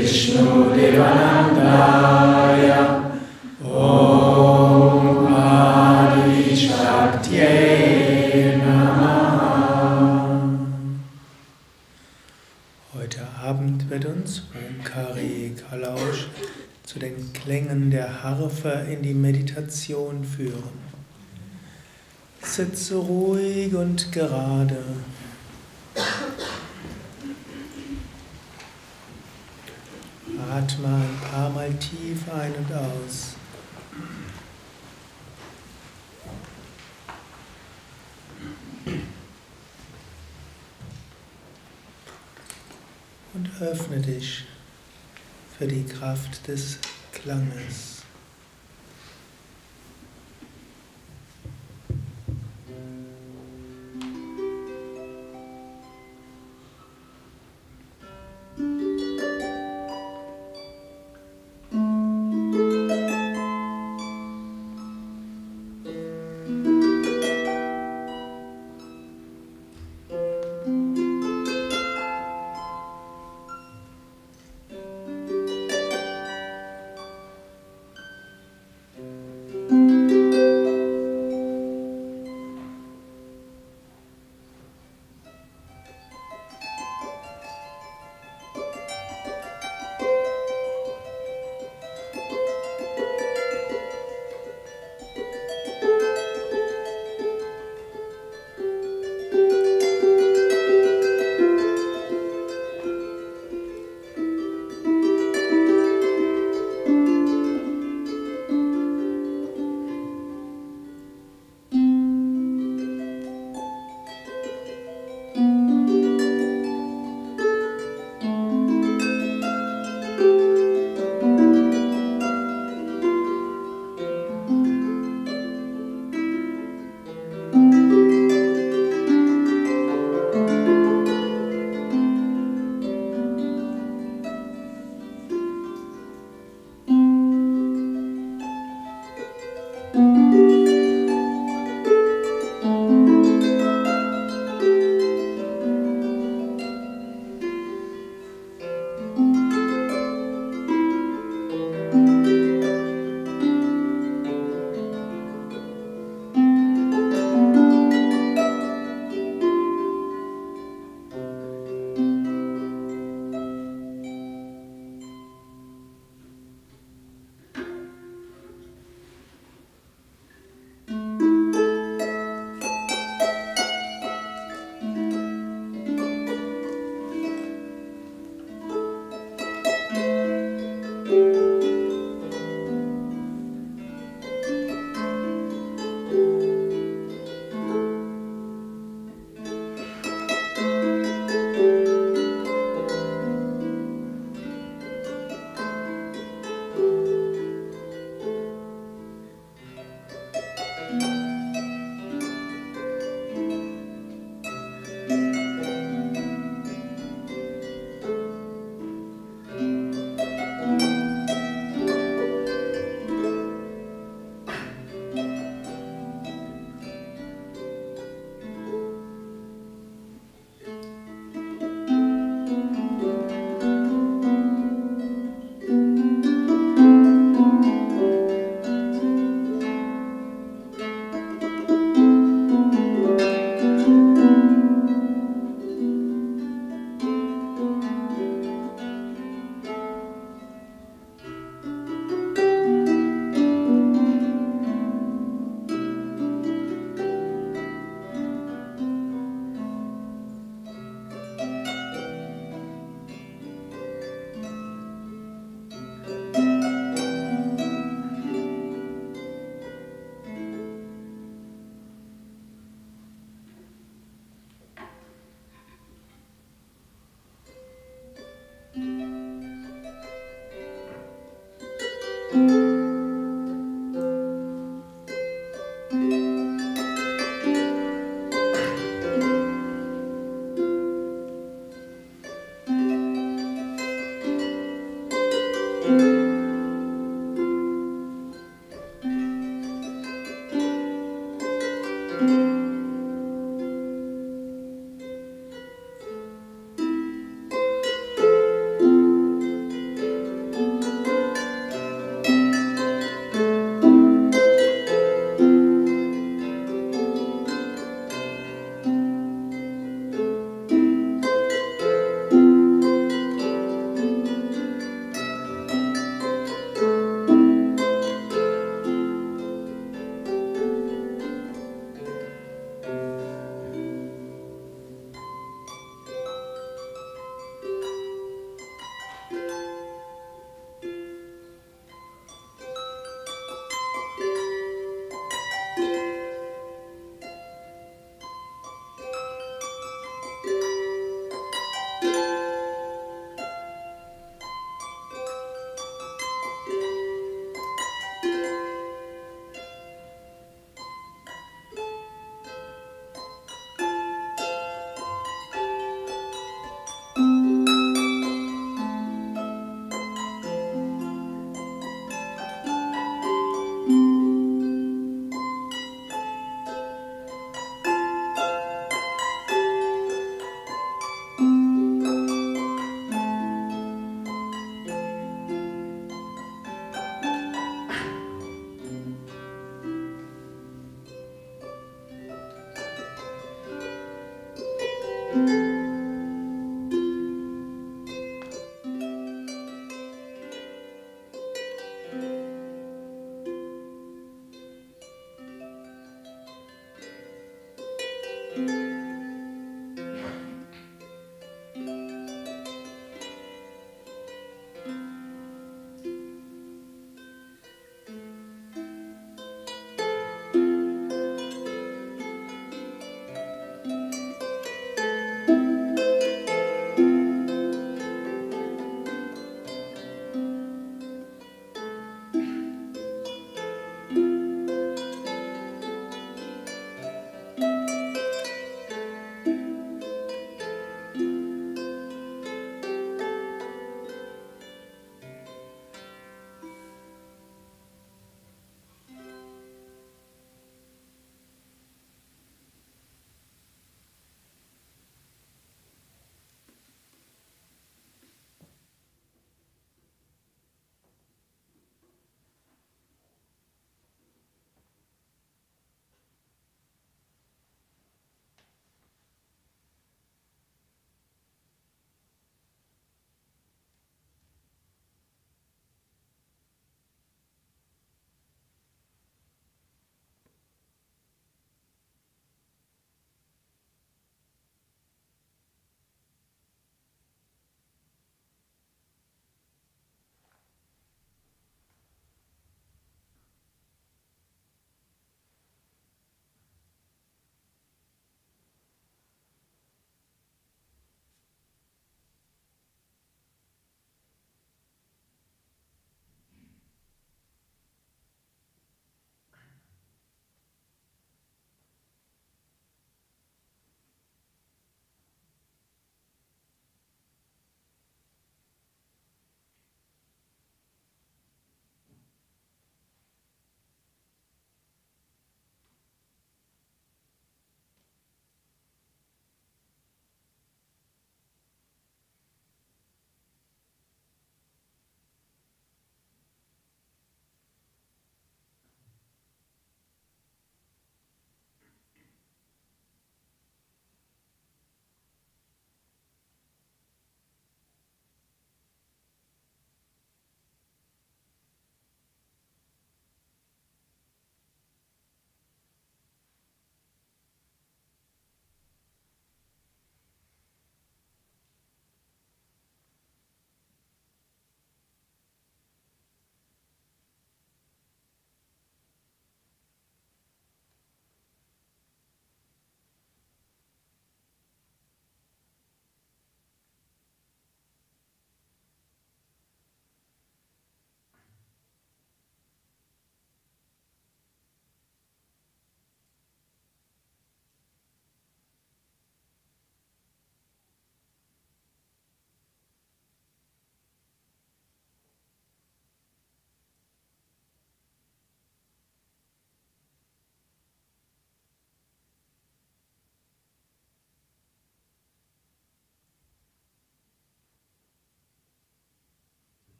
Vishnu-devananda, Omkari Shaktipriya. Heute Abend wird uns Omkari Kalausch zu den Klängen der Harfe in die Meditation führen. Sitze ruhig und gerade. Atme ein paar Mal tief ein und aus. Und öffne dich für die Kraft des Klanges.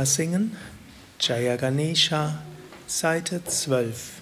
Mantra-Singen, Jaya Ganesha, Seite 12.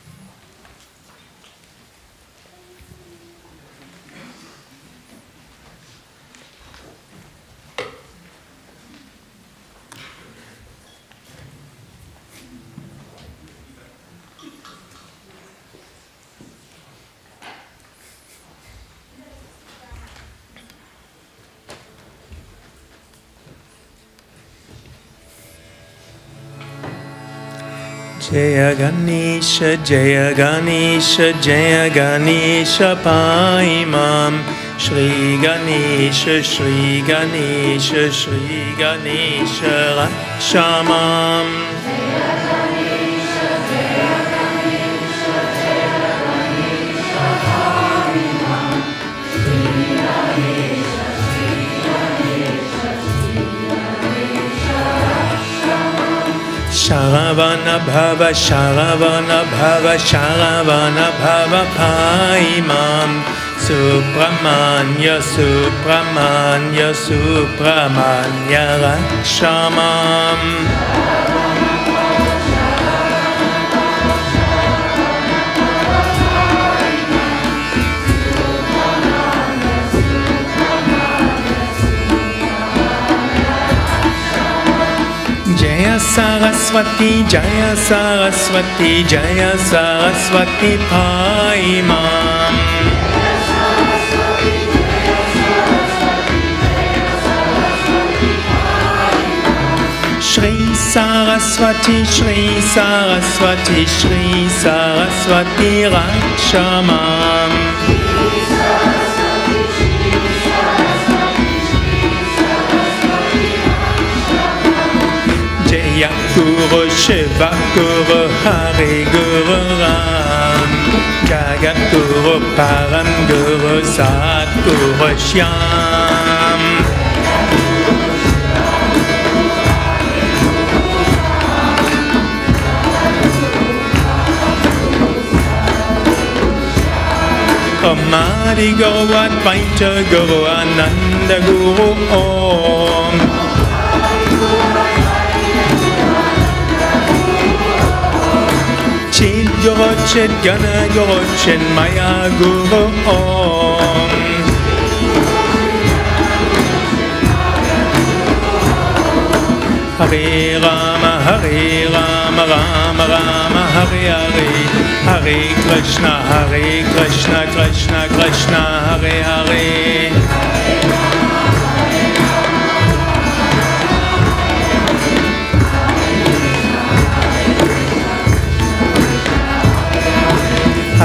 Jaya Ganesha, Jaya Ganesha, Jaya Ganesha, Paimam, Shri Ganesha, Shri Ganesha, Shri Ganesha, Rakshamam. Sharavana Bhava, Sharavana Bhava, Sharavana Bhava, Paimam, Supramanya, Supramanya, Supramanya, Rakshamam. Jaya Saraswati, Jaya Saraswati, Jaya Saraswati, Paimam. Shri Saraswati, Shri Saraswati, Shri Saraswati, Rakshamam. Jaya Guru Shiva Guru Hari Guru Ram, Jagat Guru Param Guru Sat Guru Shyam. Amadi Guru Advaita Guru Ananda Guru Om. Chid Guru Chid Gana Guru Chid Maya Guru Om. Hare Rama Hare Rama Rama Rama Hare Hare, Hare Krishna Krishna Krishna Hare Hare.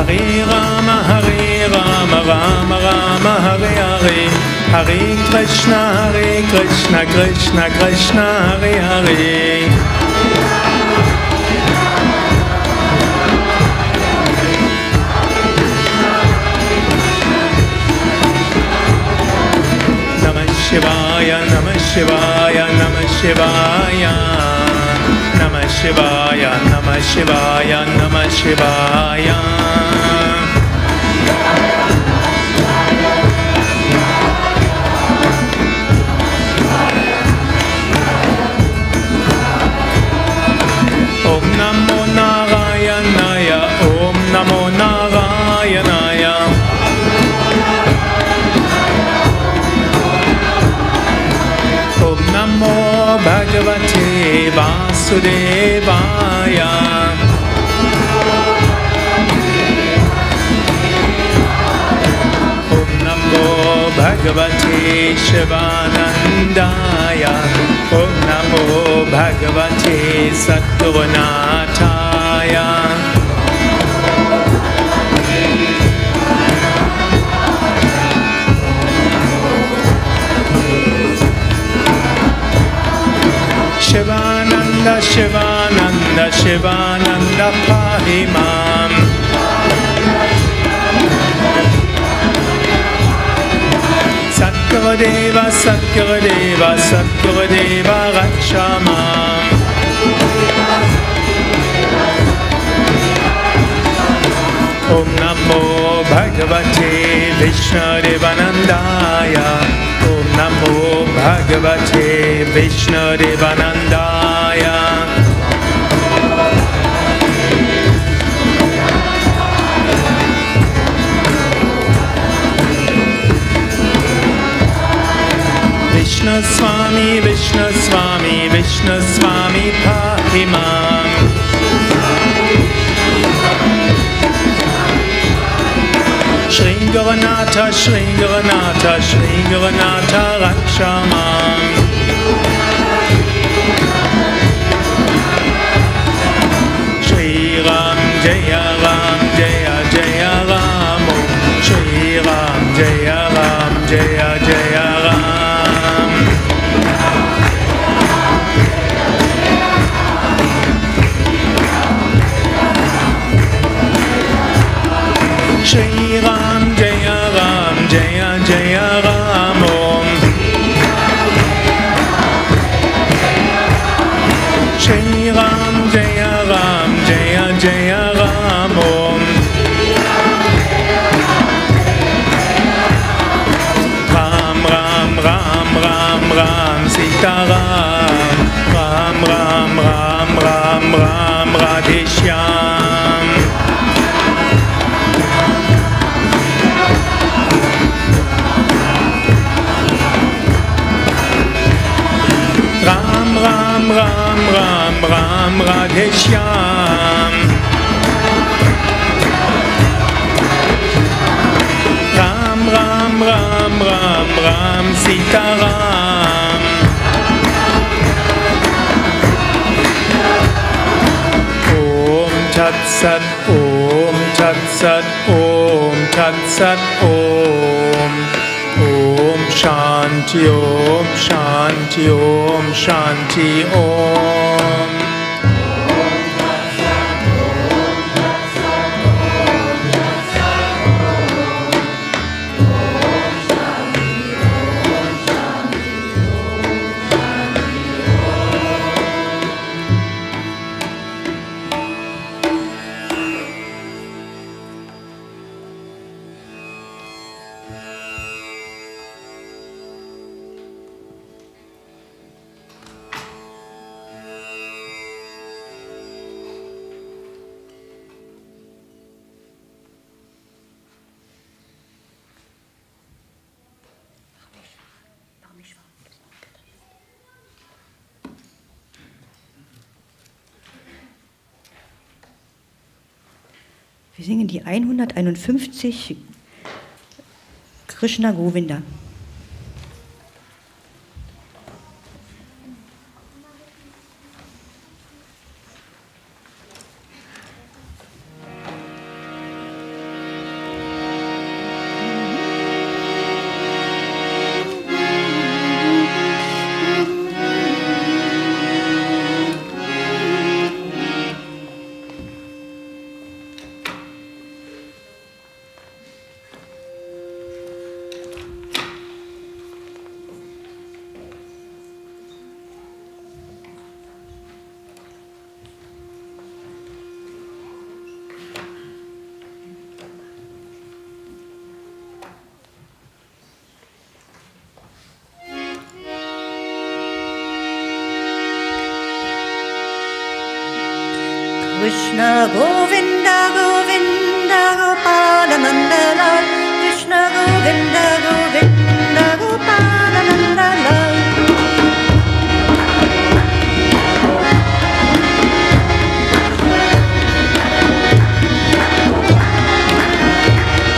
Hare Rama Rama Rama Hare Hare, Hare Krishna Krishna Krishna Hare Hare. Namah Shivaya, Namah Shivaya, Namah Shivaya. Namah Shivaya, Namah Shivaya, Namah Shivaya. Om Namo Narayanaya, Om Namo Narayanaya. Om Namo Bhagavate Vasudevaya. Om Namo Bhagavate Sivanandaya. Om Namo Bhagavate Satgurunathaya. Shivananda, Shivananda, Shivananda, Pahimam. Satgurudeva, Satgurudeva, Satgurudeva, Rakshamam. Om Namo Bhagavate Vishnu-devanandaya. Om Namo Bhagavate Vishnu-devanandaya. Swami, Vishnu-Swami, Vishnu-Swami, Pahimam. Shri Guranatha, Shri Guranatha, Shri Guranatha, Rakshamam. Shri Ram, Jaya Ram, Jaya Jaya Ram, Shri Ram, Jaya Ram, Jaya Jaya Ram. Shri Ram, Jaya Ram, Jaya Jaya Ram, Shri Ram, Jaya Ram, Jaya Jaya Ram, Ram Ram Ram Ram Ram Sita Ram, Ram Ram Ram Ram Ram Radhishyam. Ram Ram Ram Ram Ram Radhishyam. Ram Ram Ram Ram Ram Sita Ram. Om Tat Sat, Om Tat Sat, Om Tat Sat, Om. Om Shanti, Om Shanti, Om Shanti, Om. Wir singen die 151 Krishna Govinda. Krishna Govinda Govinda Gopala Nandalal, Krishna Govinda Govinda Gopala Nandalal.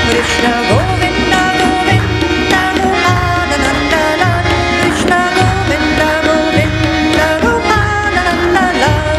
Krishna Govinda Govinda Gopala Nandalal, Krishna Govinda Govinda Gopala Nandalal.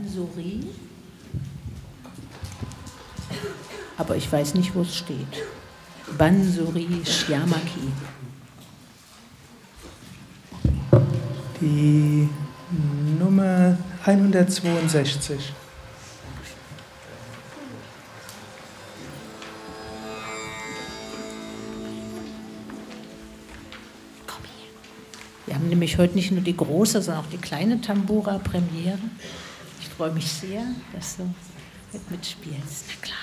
Bansuri. Aber ich weiß nicht, wo es steht. Bansuri Shyamaki. Die Nummer 162. Wir haben nämlich heute nicht nur die große, sondern auch die kleine Tampura-Premiere. Ich freue mich sehr, dass du mitspielst. Na klar.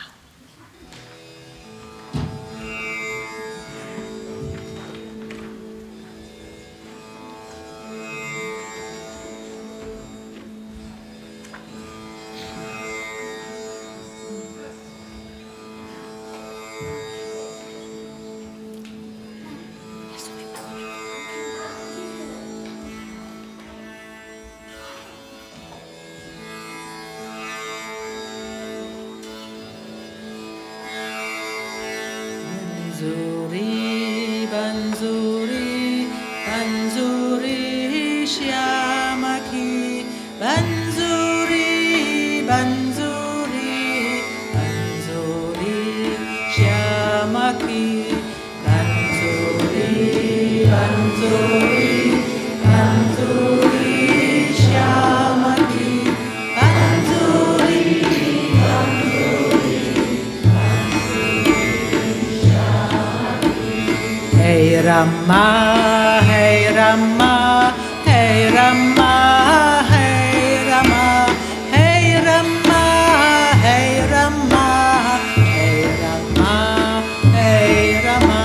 Bansuri, Bansuri, Bansuri, Shyamaki, Bansuri, Bansuri, Bansuri, Shyamaki, Bansuri, Bansuri, Bansuri, Shyamaki, Bansuri, Hey Rama, Hey Rama, Hey Rama, Hey Rama, Hey Rama, Hey Rama, Hey Rama, Hey Rama.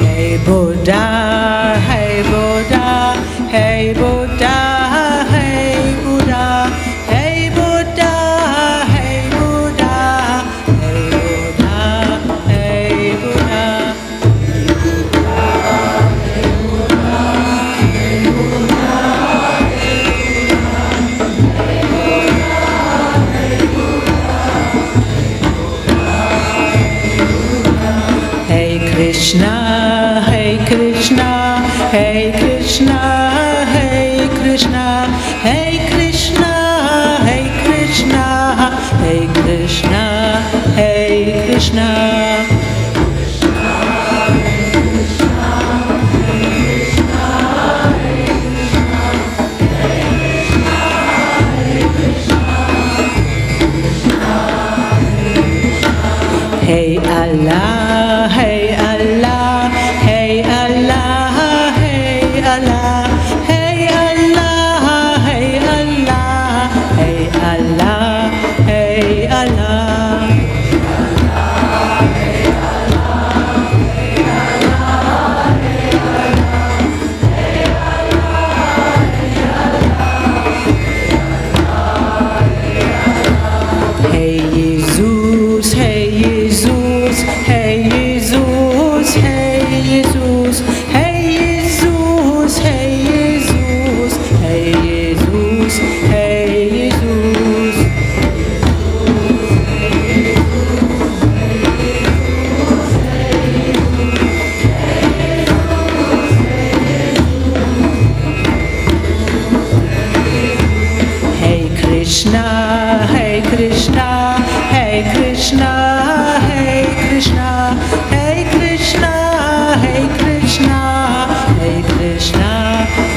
Hey Buddha, Hey Buddha, Hey Buddha, Hey Buddha, Hey Buddha, Hey Buddha, Hey Buddha, Hey Buddha. Hey Krishna, Hey Krishna, Hey Krishna, Hey Krishna, Hey Krishna, Hey Krishna, Hey Krishna, Hey Krishna. Hey Allah, Hey Allah, Hey Allah, Hey Allah, Hey Allah, Hey Allah, Hey Allah, Hey Allah. Hey Jesus, Hey Jesus, Hey Jesus, Hey Jesus, Hey Jesus, Hey Jesus, Hey Jesus, Hey Jesus. Hey Krishna, Hey Krishna, Hey Krishna, Hey Krishna, Hey Krishna, Hey Krishna, Hey Krishna,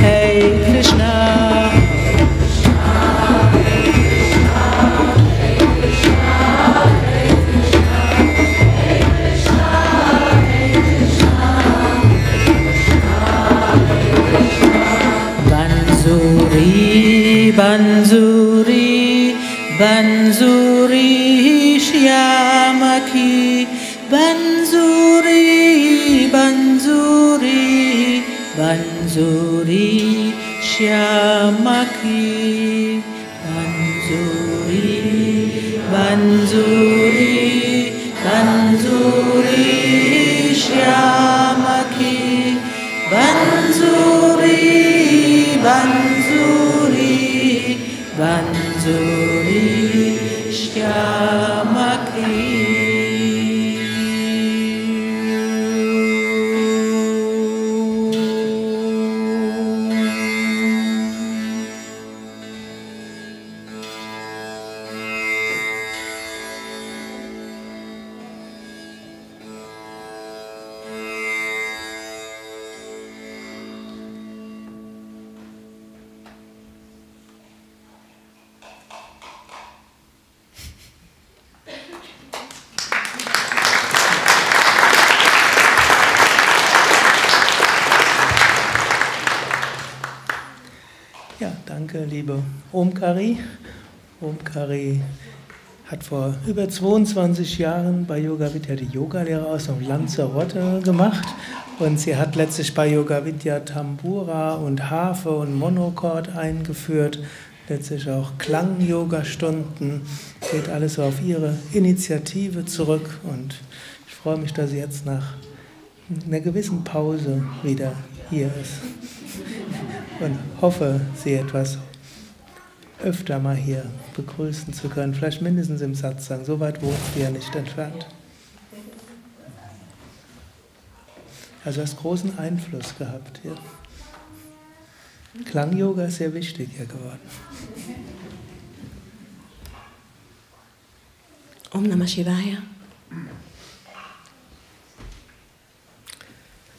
Hey Krishna. Bansuri, Bansuri, Bansuri, Shyamaki, Bansuri, Bansuri, Bansuri, Shyamaki, Bansuri, Bansuri, Bansuri, Shyamaki, Bansuri, Bansuri, Bansuri. Ja, danke, liebe Omkari. Omkari hat vor über 22 Jahren bei Yoga Vidya die Yogalehre aus dem Lanzarote gemacht und sie hat letztlich bei Yoga Vidya Tampura und Harfe und Monochord eingeführt, letztlich auch Klang-Yoga-Stunden, geht alles so auf ihre Initiative zurück und ich freue mich, dass sie jetzt nach einer gewissen Pause wieder hier ist und hoffe, sie etwas öfter mal hier begrüßen zu können, vielleicht mindestens im Satsang, so weit wohnt sie ja nicht entfernt. Also du hast großen Einfluss gehabt hier. Klang-Yoga ist sehr wichtig hier geworden. Om Namah Shivaya.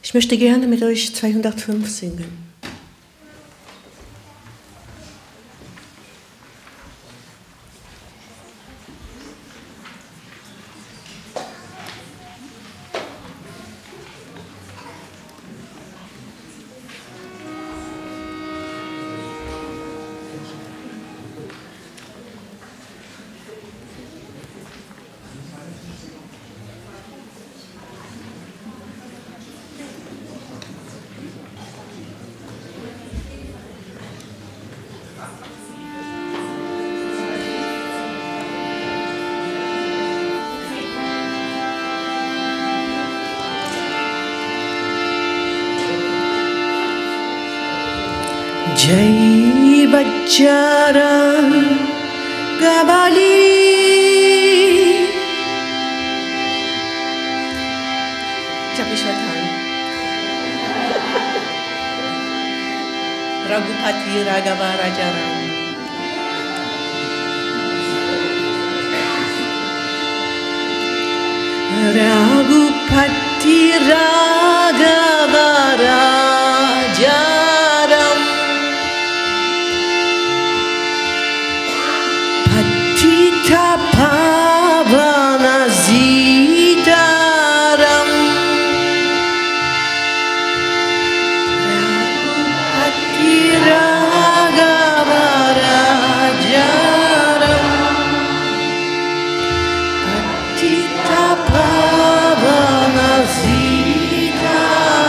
Ich möchte gerne mit euch 205 singen. Jai Bachara Gabali Ich habe mich vertan. Raghupati Raghava Rajaram. Raghupati Raghava Rajaram Patita Pavana Zitaram Raghupati Raghava Rajaram Patita Pavana Zitaram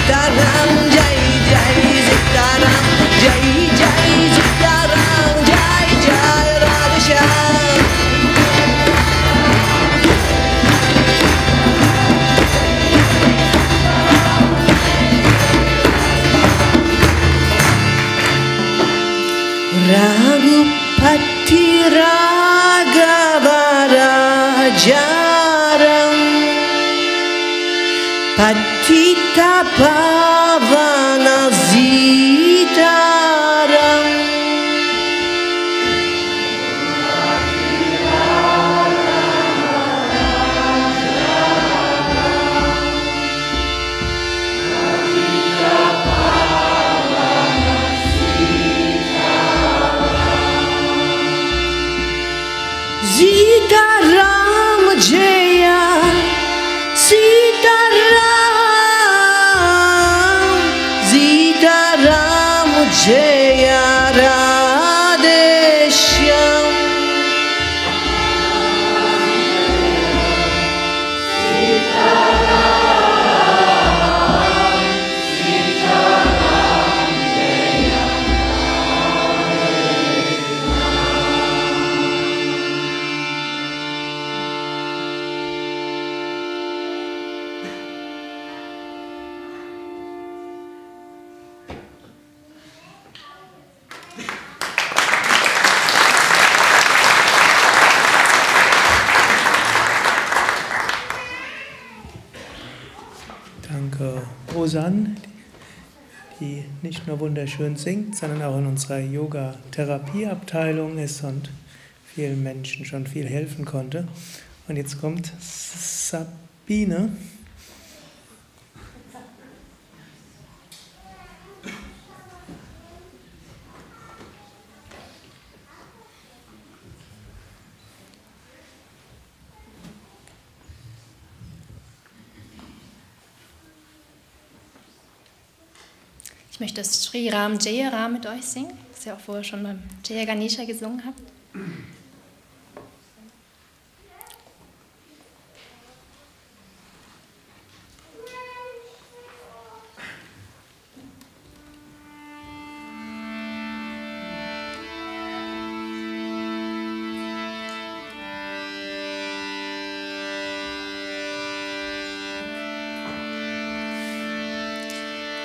Sitaram, Jai Jai Sitaram, Jai Jai Sitaram, Jai Jai Radheshyam. Raghupati Raghava Rajaram Patita Pavana Sitaram. Sitaram Jaya Sitaram Sitaram Jaya Radheshyam. Danke, Ruzan, die nicht nur wunderschön singt, sondern auch in unserer Yoga-Therapieabteilung ist und vielen Menschen schon viel helfen konnte. Und jetzt kommt Sabine. Ich möchte das Sri Ram Jaya Ram mit euch singen, das ihr auch vorher schon beim Jaya Ganesha gesungen habt.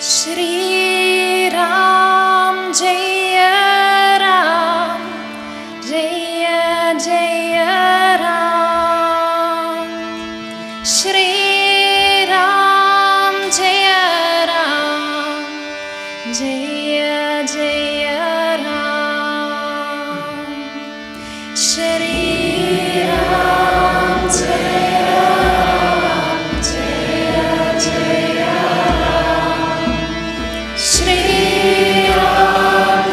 Shri Ram Jaya Ram Jaya Jaya Ram Shri Ram Jaya Ram Jaya Jaya Ram Shri Ram Jaya Ram Jaya Jaya Shri Ram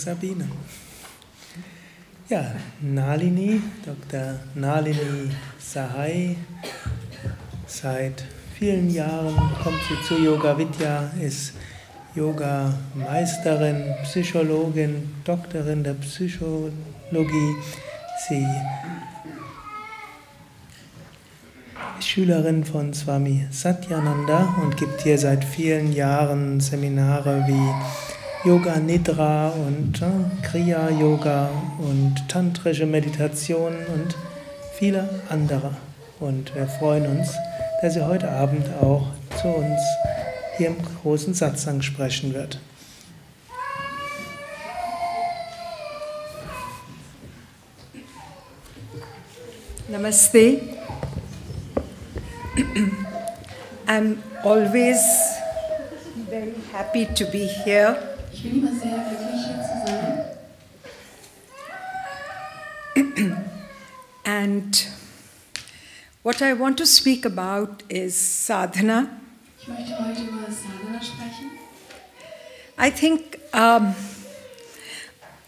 Sabine. Ja, Nalini, Dr. Nalini Sahai. Seit vielen Jahren kommt sie zu Yoga Vidya, ist Yoga-Meisterin, Psychologin, Doktorin der Psychologie. Sie ist Schülerin von Swami Satyananda und gibt hier seit vielen Jahren Seminare wie Yoga Nidra und Kriya Yoga und tantrische Meditation und viele andere. Und wir freuen uns, dass sie heute Abend auch zu uns hier im großen Satsang sprechen wird. Namaste. I'm always very happy to be here. Ich bin immer sehr glücklich, hier zu sein. And what I want to speak about is sadhana. Ich möchte heute über Sadhana sprechen. I think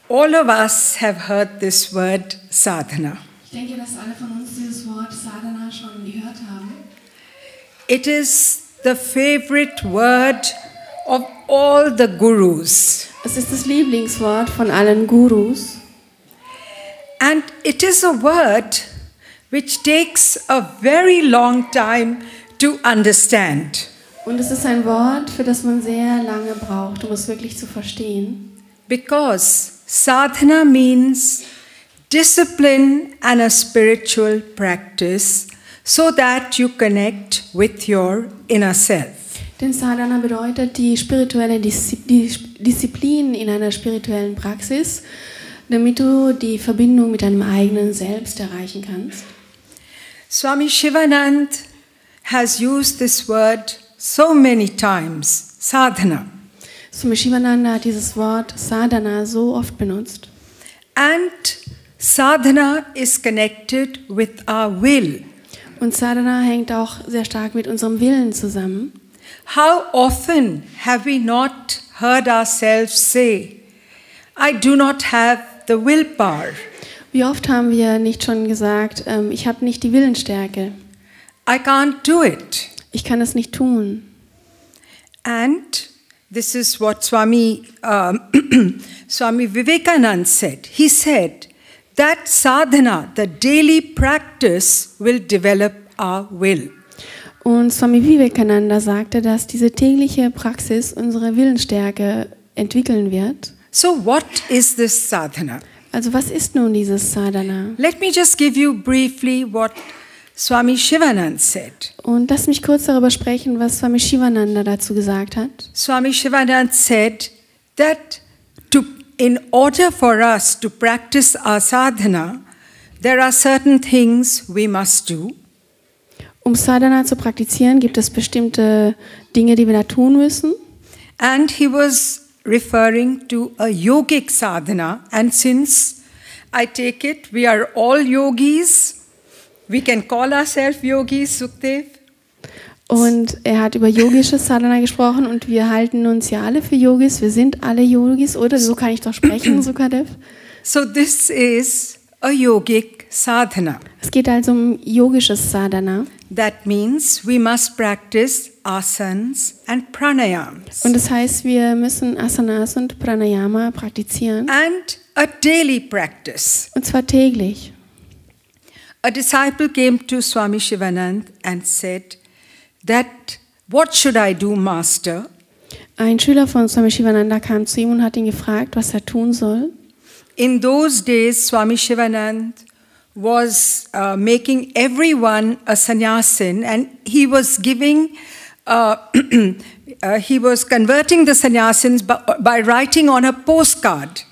all of us have heard this word sadhana. Ich denke, dass alle von uns dieses Wort Sadhana schon gehört haben. It is the favorite word of all the gurus. Es ist das Lieblingswort von allen Gurus. And it is a word which takes a very long time to understand. Und es ist ein Wort, für das man sehr lange braucht, um es wirklich zu verstehen. Because sadhana means discipline and a spiritual practice so that you connect with your inner self. Denn Sadhana bedeutet die spirituelle Disziplin in einer spirituellen Praxis, damit du die Verbindung mit deinem eigenen Selbst erreichen kannst. Swami Sivananda has used this word so many times, sadhana. Swami Sivananda hat dieses Wort Sadhana so oft benutzt. And sadhana is connected with our will. Und Sadhana hängt auch sehr stark mit unserem Willen zusammen. How often have we not heard ourselves say, I do not have the willpower. Wie oft haben wir nicht schon gesagt, ich habe nicht die Willensstärke. I can't do it. Ich kann es nicht tun. And this is what Swami Vivekananda said. He said that sadhana, the daily practice, will develop our will. Und Swami Vivekananda sagte, dass diese tägliche Praxis unsere Willensstärke entwickeln wird. So what is this sadhana? Also was ist nun dieses Sadhana? Let me just give you briefly what Swami Sivananda said. Und lass mich kurz darüber sprechen, was Swami Sivananda dazu gesagt hat. Swami Sivananda said that in order for us to practice our sadhana, there are certain things we must do. Um Sadhana zu praktizieren, gibt es bestimmte Dinge, die wir da tun müssen. And he was referring to a yogic sadhana. And since I take it, we are all yogis, we can call ourselves yogis, Sukadev. Und er hat über yogisches Sadhana gesprochen und wir halten uns ja alle für Yogis. Wir sind alle Yogis, oder? So kann ich doch sprechen, Sukadev. So this is a yogic sadhana. Es geht also um yogisches Sadhana. That means we must practice asanas and pranayams. Und das heißt, wir müssen Asanas und Pranayama praktizieren. And a daily practice. Und zwar täglich. A disciple came to Swami Sivananda and said that, what should I do, Master? Ein Schüler von Swami Sivananda kam zu ihm und hat ihn gefragt, was er tun soll. In those days, Swami Sivananda was making everyone a sannyasin, and he was giving, he was converting the sannyasins by writing on a postcard.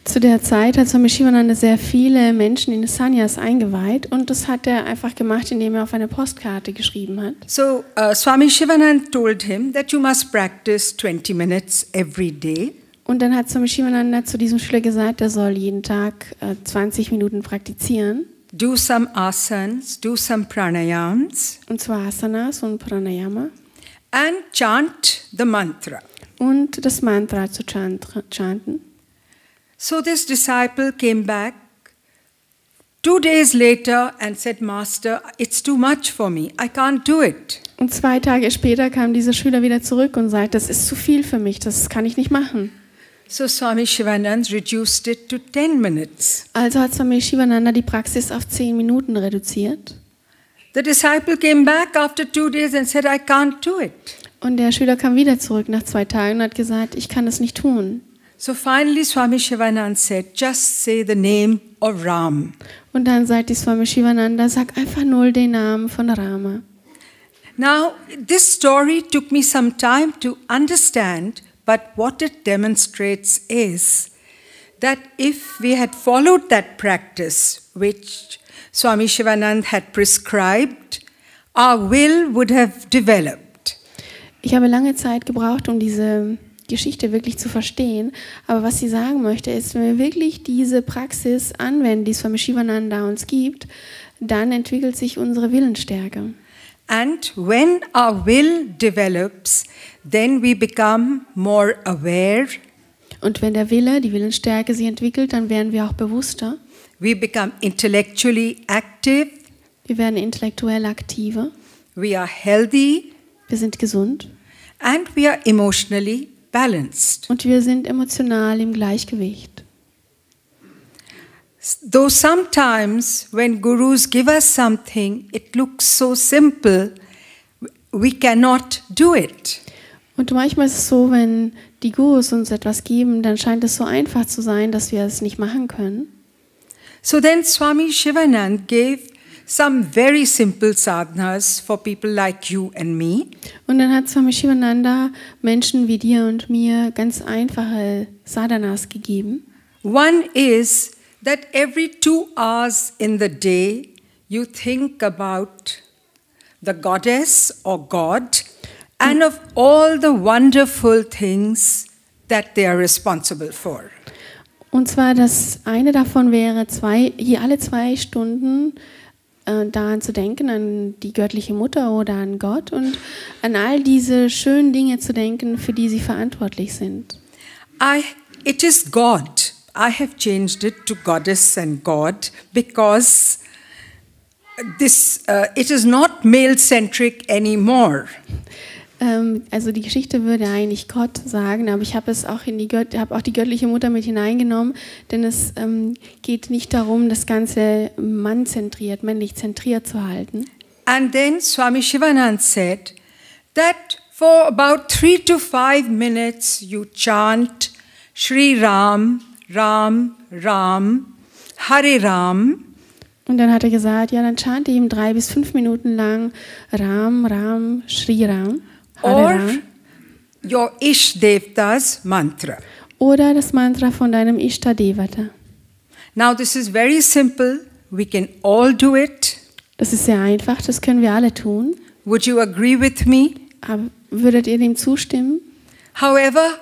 Zu der Zeit hat Swami Sivananda sehr viele Menschen in Sannyas eingeweiht und das hat er einfach gemacht, indem er auf eine Postkarte geschrieben hat. So Swami Sivananda told him that you must practice 20 minutes every day. Und dann hat Swami Sivananda zu diesem Schüler gesagt, er soll jeden Tag 20 Minuten praktizieren. Do some asanas, do some pranayams. Und zwar Asanas und Pranayama. And chant the mantra. Und das Mantra zu chanten. So this disciple came back 2 days later and said, Master, it's too much for me. I can't do it. Und 2 Tage später kam dieser Schüler wieder zurück und sagte, das ist zu viel für mich, das kann ich nicht machen. So Swami Sivananda reduced it to 10 minutes. Also hat Swami Sivananda die Praxis auf 10 Minuten reduziert. The disciple came back after 2 days and said, I can't do it. Und der Schüler kam wieder zurück nach 2 Tagen und hat gesagt, ich kann das nicht tun. So finally Swami Sivananda said, just say the name of Ram. Und dann sagte Swami Sivananda, sag einfach nur den Namen von Rama. Now, this story took me some time to understand, but what it demonstrates is that if we had followed that practice, which Swami Sivananda had prescribed, our will would have developed. Ich habe lange Zeit gebraucht, um diese Geschichte wirklich zu verstehen. Aber was sie sagen möchte, ist, wenn wir wirklich diese Praxis anwenden, die Swami Sivananda uns gibt, dann entwickelt sich unsere Willensstärke. And when our will develops, then we become more aware. Und wenn der Wille, die Willensstärke sich entwickelt, dann werden wir auch bewusster. We become intellectually active. Wir werden intellektuell aktiver. We are healthy. Wir sind gesund. And we are emotionally balanced. Und wir sind emotional im Gleichgewicht. Though sometimes when gurus give us something, it looks so simple, we cannot do it. Und manchmal ist es so, wenn die Gurus uns etwas geben, dann scheint es so einfach zu sein, dass wir es nicht machen können. So then Swami Sivananda gave some very simple sadhanas for people like you and me. Und dann hat Swami Sivananda Menschen wie dir und mir ganz einfache Sadhanas gegeben. One is that every 2 hours in the day you think about the goddess or God and of all the wonderful things that they are responsible for. Und zwar das eine davon wäre, alle 2 Stunden daran zu denken, an die göttliche Mutter oder an Gott und an all diese schönen Dinge zu denken, für die sie verantwortlich sind. It is God. I have changed it to goddess and God because it is not male-centric anymore. Also die Geschichte würde eigentlich Gott sagen, aber ich habe auch die göttliche Mutter mit hineingenommen, denn es geht nicht darum, das Ganze mannzentriert, männlich zentriert zu halten. And then Swami Sivananda said that for about 3 to 5 minutes you chant Shri Ram, Ram, Ram, Hare Ram. Und dann hat er gesagt, ja, dann chante ihm 3 bis 5 Minuten lang Ram, Ram, Shri Ram, Hare Or Ram. your Ishtevata's mantra. Oder das Mantra von deinem Ishtadevata. Now this is very simple. We can all do it. Das ist sehr einfach, das können wir alle tun. Would you agree with me? Aber würdet ihr dem zustimmen? However,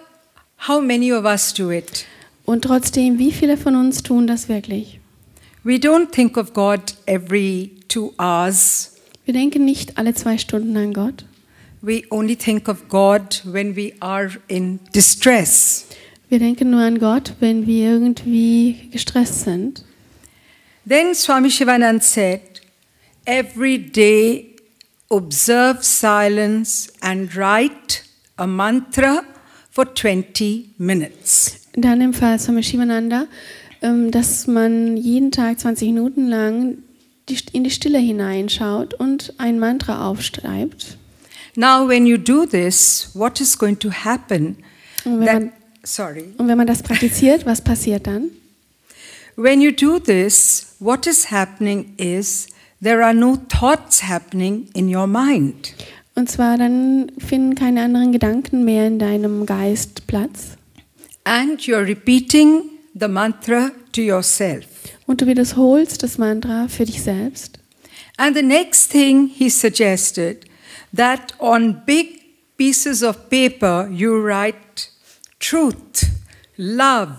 how many of us do it? Und trotzdem, wie viele von uns tun das wirklich? We don't think of God every 2 hours. Wir denken nicht alle 2 Stunden an Gott. We only think of God when we are in distress. Wir denken nur an Gott, wenn wir irgendwie gestresst sind. Then Swami Sivananda said, every day observe silence and write a mantra for 20 minutes. Dann empfahl Swami Sivananda, dass man jeden Tag 20 Minuten lang in die Stille hineinschaut und ein Mantra aufschreibt. Now when you do this, what is going to happen? Und wenn man das praktiziert, was passiert dann? When you do this, what is happening is there are no thoughts happening in your mind. Und zwar dann finden keine anderen Gedanken mehr in deinem Geist Platz. And you're repeating the mantra to yourself. Und du wiederholst das Mantra für dich selbst. And the next thing he suggested, that on big pieces of paper you write truth, love,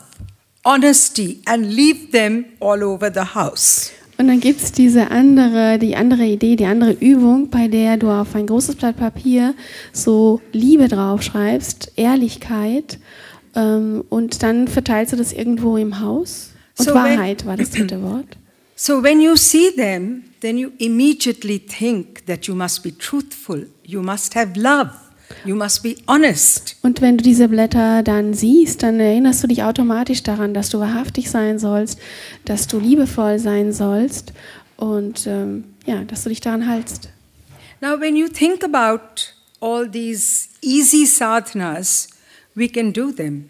honesty and leave them all over the house. Und dann gibt es die andere Idee, die andere Übung, bei der du auf ein großes Blatt Papier so Liebe draufschreibst, Ehrlichkeit Und dann verteilst du das irgendwo im Haus. Und So Wahrheit war das dritte Wort. So when you see them, then you immediately think that you must be truthful, you must have love, you must be honest. Und wenn du diese Blätter dann siehst, dann erinnerst du dich automatisch daran, dass du wahrhaftig sein sollst, dass du liebevoll sein sollst und dass du dich daran haltst. Now when you think about all these easy sadhanas, we can do them.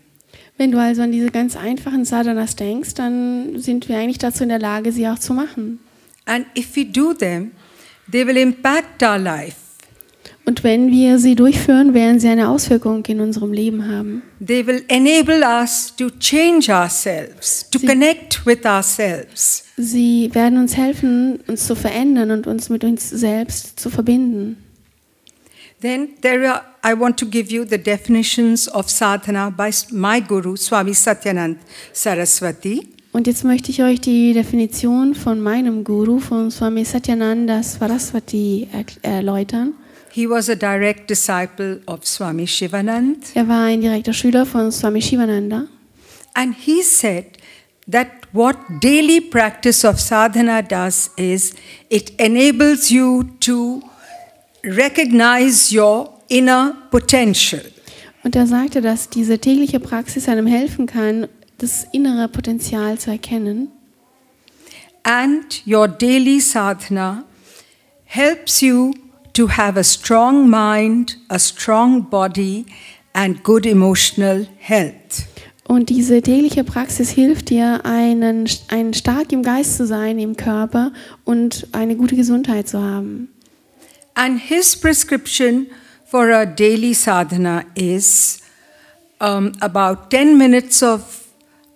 Wenn du also an diese ganz einfachen Sadhanas denkst, dann sind wir eigentlich dazu in der Lage, sie auch zu machen. And if we do them, they will impact our life. Und wenn wir sie durchführen, werden sie eine Auswirkung in unserem Leben haben. They will enable us to change ourselves, to connect with ourselves. Sie werden uns helfen, uns zu verändern und uns mit uns selbst zu verbinden. Then I want to give you the definitions of sadhana by my guru, Swami Satyananda Saraswati. Und jetzt möchte ich euch die Definition von meinem Guru, von Swami Satyananda Saraswati, erläutern. He was a direct disciple of Swami Sivananda. Er war ein direkter Schüler von Swami Sivananda. And he said that what daily practice of sadhana does is it enables you to recognize your inner potential. Und er sagte, dass diese tägliche Praxis einem helfen kann, das innere Potenzial zu erkennen. And your daily sadhana helps you to have a strong mind, a strong body and good emotional health. Und diese tägliche Praxis hilft dir, ein stark im Geist zu sein, im Körper und eine gute Gesundheit zu haben. And his prescription for a daily sadhana is about 10 minutes of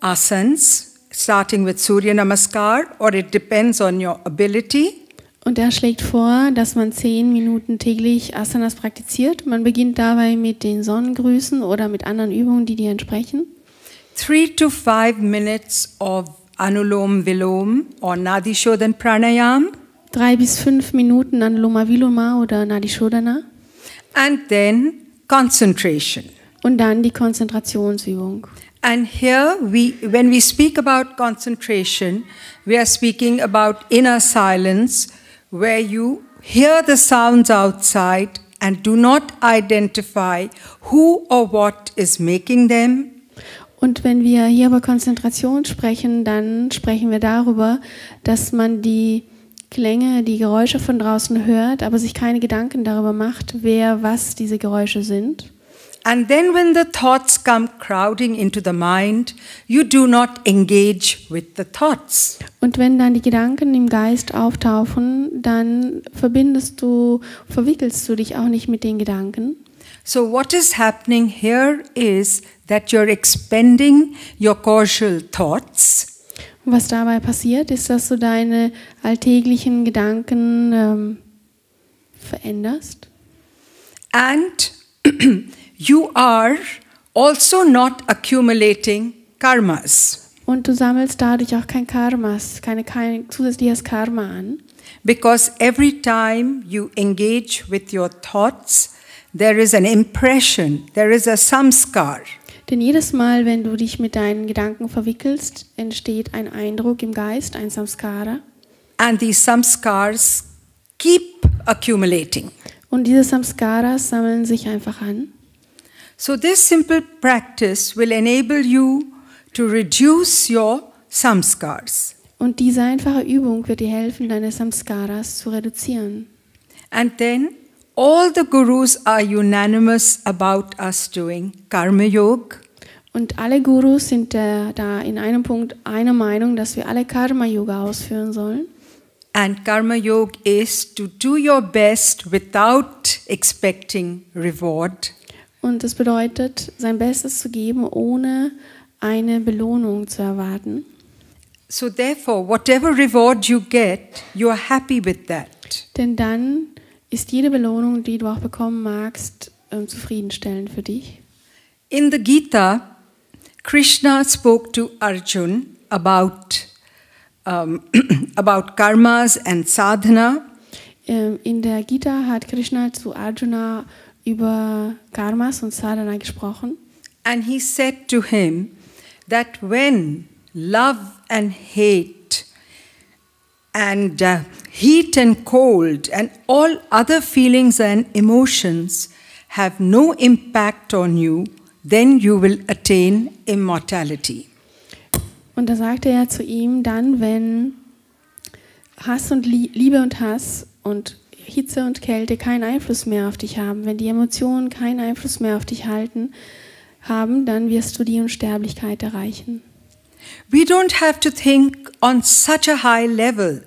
asanas, starting with Surya Namaskar, or it depends on your ability. Und er schlägt vor, dass man 10 Minuten täglich Asanas praktiziert. Man beginnt dabei mit den Sonnengrüßen oder mit anderen Übungen, die dir entsprechen. 3 to 5 minutes of Anulom Vilom or Nadi Shodhan Pranayam. 3 bis 5 Minuten Anuloma Viloma oder Nadi Shodhana. And then concentration. Und dann die Konzentrationsübung. And here, when we speak about concentration, we are speaking about inner silence, where you hear the sounds outside and do not identify who or what is making them. Und wenn wir hier über Konzentration sprechen, dann sprechen wir darüber, dass man die Klänge, die Geräusche von draußen hört, aber sich keine Gedanken darüber macht, wer was diese Geräusche sind. And then when the thoughts come crowding into the mind, you do not engage with the thoughts. Und wenn dann die Gedanken im Geist auftauchen, dann verwickelst du dich auch nicht mit den Gedanken. So what is happening here is that you're expending your causal thoughts. Was dabei passiert, ist, dass du deine alltäglichen Gedanken veränderst. And you are also not accumulating karmas. Und du sammelst dadurch auch kein Karmas, kein zusätzliches Karma an. Because every time you engage with your thoughts, there is an impression, there is a samskar. Denn jedes Mal, wenn du dich mit deinen Gedanken verwickelst, entsteht ein Eindruck im Geist, ein Samskara. And these samskars keep accumulating. Und diese Samskaras sammeln sich einfach an. So this simple practice will enable you to reduce your samskars. Und diese einfache Übung wird dir helfen, deine Samskaras zu reduzieren. And then all the gurus are unanimous about us doing Karma Yoga. Und alle Gurus sind da in einem Punkt einer Meinung, dass wir alle Karma Yoga ausführen sollen. And Karma Yoga is to do your best without expecting reward. Und das bedeutet, sein Bestes zu geben, ohne eine Belohnung zu erwarten. So therefore, whatever reward you get, you are happy with that. Denn dann ist jede Belohnung, die du auch bekommen magst, zufriedenstellend für dich. In the Gita, Krishna spoke to Arjuna about karmas and sadhana. In der Gita hat Krishna zu Arjuna über Karmas und Sadhana gesprochen. And he said to him that when love and hate and heat and cold and all other feelings and emotions have no impact on you, then you will attain immortality. Und da sagte er zu ihm, dann, wenn Hass und Liebe und Hass und Hitze und Kälte keinen Einfluss mehr auf dich haben, wenn die Emotionen keinen Einfluss mehr auf dich haben, dann wirst du die Unsterblichkeit erreichen. We don't have to think on such a high level,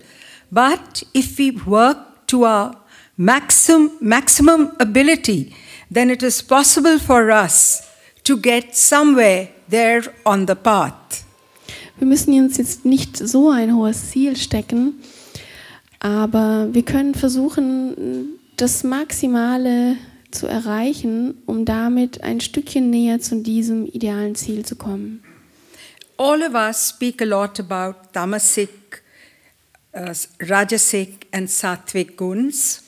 but if we work to our maximum ability, then it is possible for us to get somewhere there on the path. Wir müssen uns jetzt nicht so ein hohes Ziel stecken, aber wir können versuchen, das Maximale zu erreichen, um damit ein Stückchen näher zu diesem idealen Ziel zu kommen. All of us speak a lot about tamasic, rajasic and sattvic guns.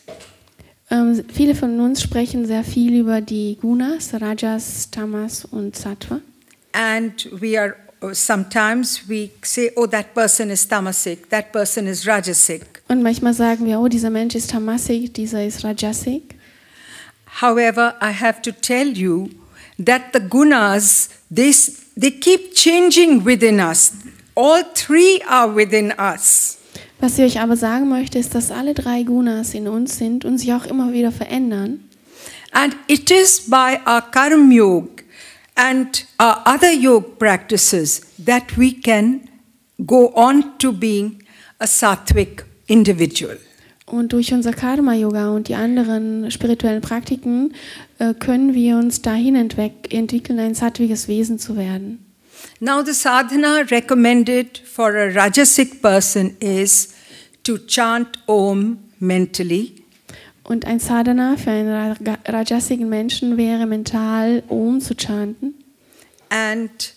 Viele von uns sprechen sehr viel über die Gunas, Rajas, Tamas und Sattva. And sometimes we say, oh, that person is tamasic, that person is rajasic. Und manchmal sagen wir, oh, dieser Mensch ist Tamasik, dieser ist Rajasik. However, I have to tell you that the gunas, they keep changing within us. All three are within us. Was ich euch aber sagen möchte, ist, dass alle 3 Gunas in uns sind und sich auch immer wieder verändern. And it is by our karma yoga and our other yoga practices that we can go on to being a sattvic individual. Und durch unser Karma-Yoga und die anderen spirituellen Praktiken können wir uns dahin entwickeln, ein sattviges Wesen zu werden. Now the sadhana recommended for a rajasic person is to chant Om mentally. Und ein Sadhana für einen rajasigen Menschen wäre mental Om zu chanten. And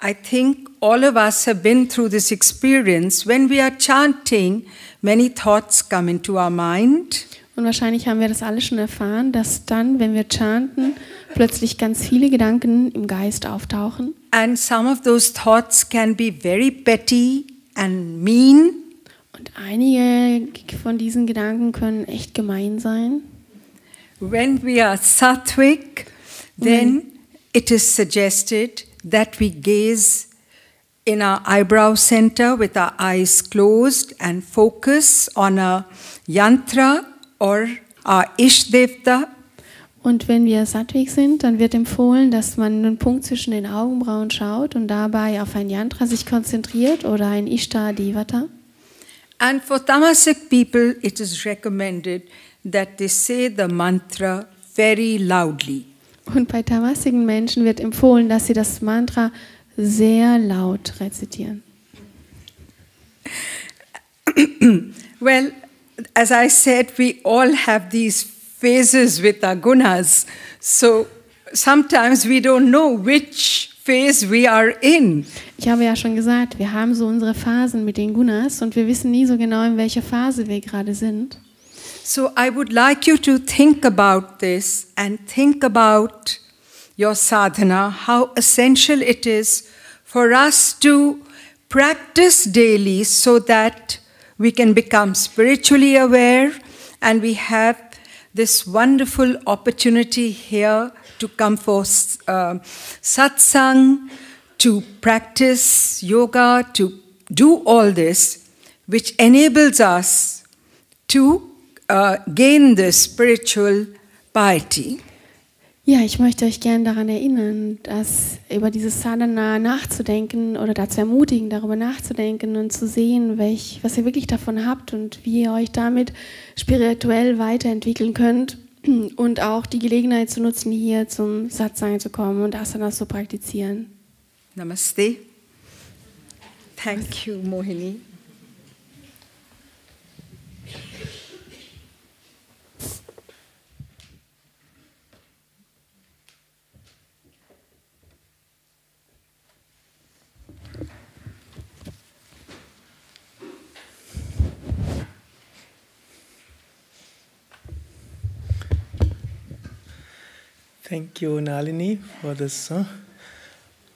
I think all of us have been through this experience. When we are chanting, many thoughts come into our mind. Und wahrscheinlich haben wir das alle schon erfahren, dass dann, wenn wir chanten, plötzlich ganz viele Gedanken im Geist auftauchen. And some of those thoughts can be very petty and mean. Und einige von diesen Gedanken können echt gemein sein. When we are sattvic, then it is suggested that we gaze in our eyebrow center with our eyes closed and focus on a yantra or our Ishdevta. Und wenn wir sattwig sind, dann wird empfohlen, dass man einen Punkt zwischen den Augenbrauen schaut und dabei auf ein Yantra sich konzentriert oder ein Ishta-Devata. And for tamasic people, it is recommended that they say the mantra very loudly. Und bei tamasigen Menschen wird empfohlen, dass sie das Mantra sehr laut rezitieren. Well, as I said, we all have these phases with our gunas. So sometimes we don't know which phase we are in. Ich habe ja schon gesagt, wir haben so unsere Phasen mit den Gunas und wir wissen nie so genau, in welcher Phase wir gerade sind. So I would like you to think about this and think about your sadhana, how essential it is for us to practice daily so that we can become spiritually aware and we have this wonderful opportunity here to come for satsang, to practice yoga, to do all this, which enables us to gain the spiritual piety. Ja, ich möchte euch gerne daran erinnern, dass über dieses Sadhana nachzudenken oder dazu ermutigen, darüber nachzudenken und zu sehen, was ihr wirklich davon habt und wie ihr euch damit spirituell weiterentwickeln könnt und auch die Gelegenheit zu nutzen, hier zum Satsang zu kommen und Asanas zu praktizieren. Namaste. Thank you, Mohini. Thank you, Nalini, for this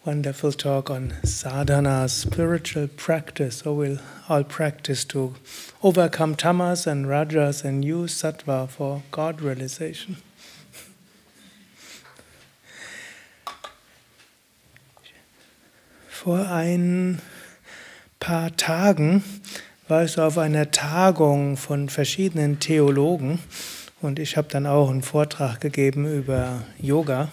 wonderful talk on sadhana, spiritual practice. So we'll all practice to overcome tamas and rajas and use sattva for God realization. Vor ein paar Tagen war ich so auf einer Tagung von verschiedenen Theologen und ich habe dann auch einen Vortrag gegeben über Yoga.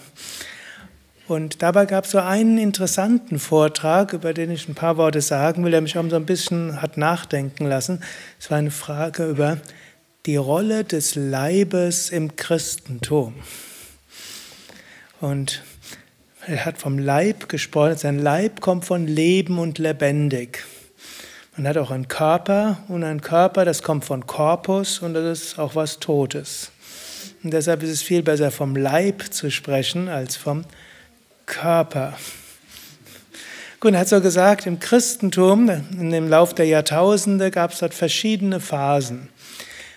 Und dabei gab es so einen interessanten Vortrag, über den ich ein paar Worte sagen will, der mich auch so ein bisschen hat nachdenken lassen. Es war eine Frage über die Rolle des Leibes im Christentum. Und er hat vom Leib gesprochen, sein Leib kommt von Leben und lebendig. Man hat auch einen Körper und ein Körper, das kommt von Corpus und das ist auch was Totes. Und deshalb ist es viel besser vom Leib zu sprechen als vom Körper. Gut, er hat so gesagt, im Christentum, in dem Lauf der Jahrtausende, gab es dort verschiedene Phasen.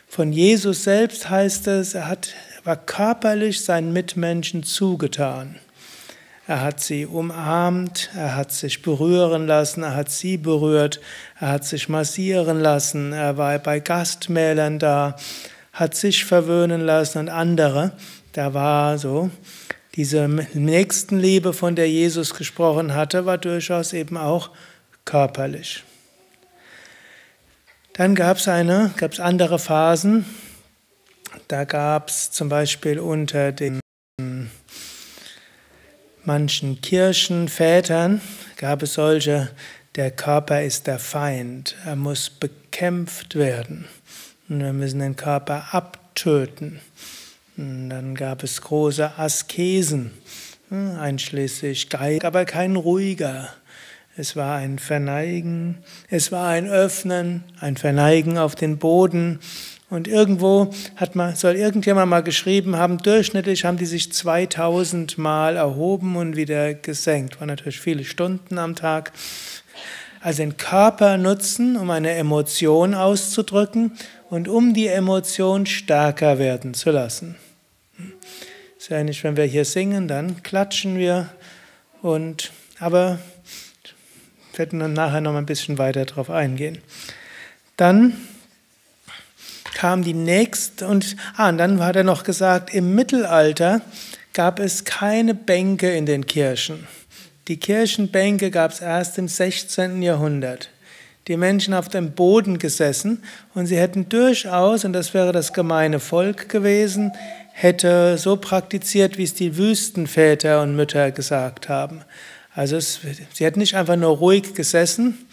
Von Jesus selbst heißt es, er war körperlich seinen Mitmenschen zugetan. Er hat sie umarmt, er hat sich berühren lassen, er hat sie berührt, er hat sich massieren lassen, er war bei Gastmählern da, hat sich verwöhnen lassen und andere. Da war so, diese Nächstenliebe, von der Jesus gesprochen hatte, war durchaus eben auch körperlich. Dann gab es andere Phasen. Da gab es zum Beispiel unter den manchen Kirchenvätern, gab es solche, der Körper ist der Feind, er muss bekämpft werden. Und wir müssen den Körper abtöten. Und dann gab es große Askesen, einschließlich Geist, aber kein ruhiger. Es war ein Verneigen, es war ein Öffnen, ein Verneigen auf den Boden. Und irgendwo soll irgendjemand mal geschrieben haben, durchschnittlich haben die sich 2000 Mal erhoben und wieder gesenkt. Waren natürlich viele Stunden am Tag. Also den Körper nutzen, um eine Emotion auszudrücken und um die Emotion stärker werden zu lassen. Ist ja nicht, wenn wir hier singen, dann klatschen wir. Aber wir werden dann nachher noch mal ein bisschen weiter darauf eingehen. Dann kam die nächste und dann hat er noch gesagt, im Mittelalter gab es keine Bänke in den Kirchen. Die Kirchenbänke gab es erst im 16. Jahrhundert. Die Menschen auf dem Boden gesessen und sie hätten durchaus, und das wäre das gemeine Volk gewesen, hätte so praktiziert, wie es die Wüstenväter und Mütter gesagt haben. Also sie hätten nicht einfach nur ruhig gesessen,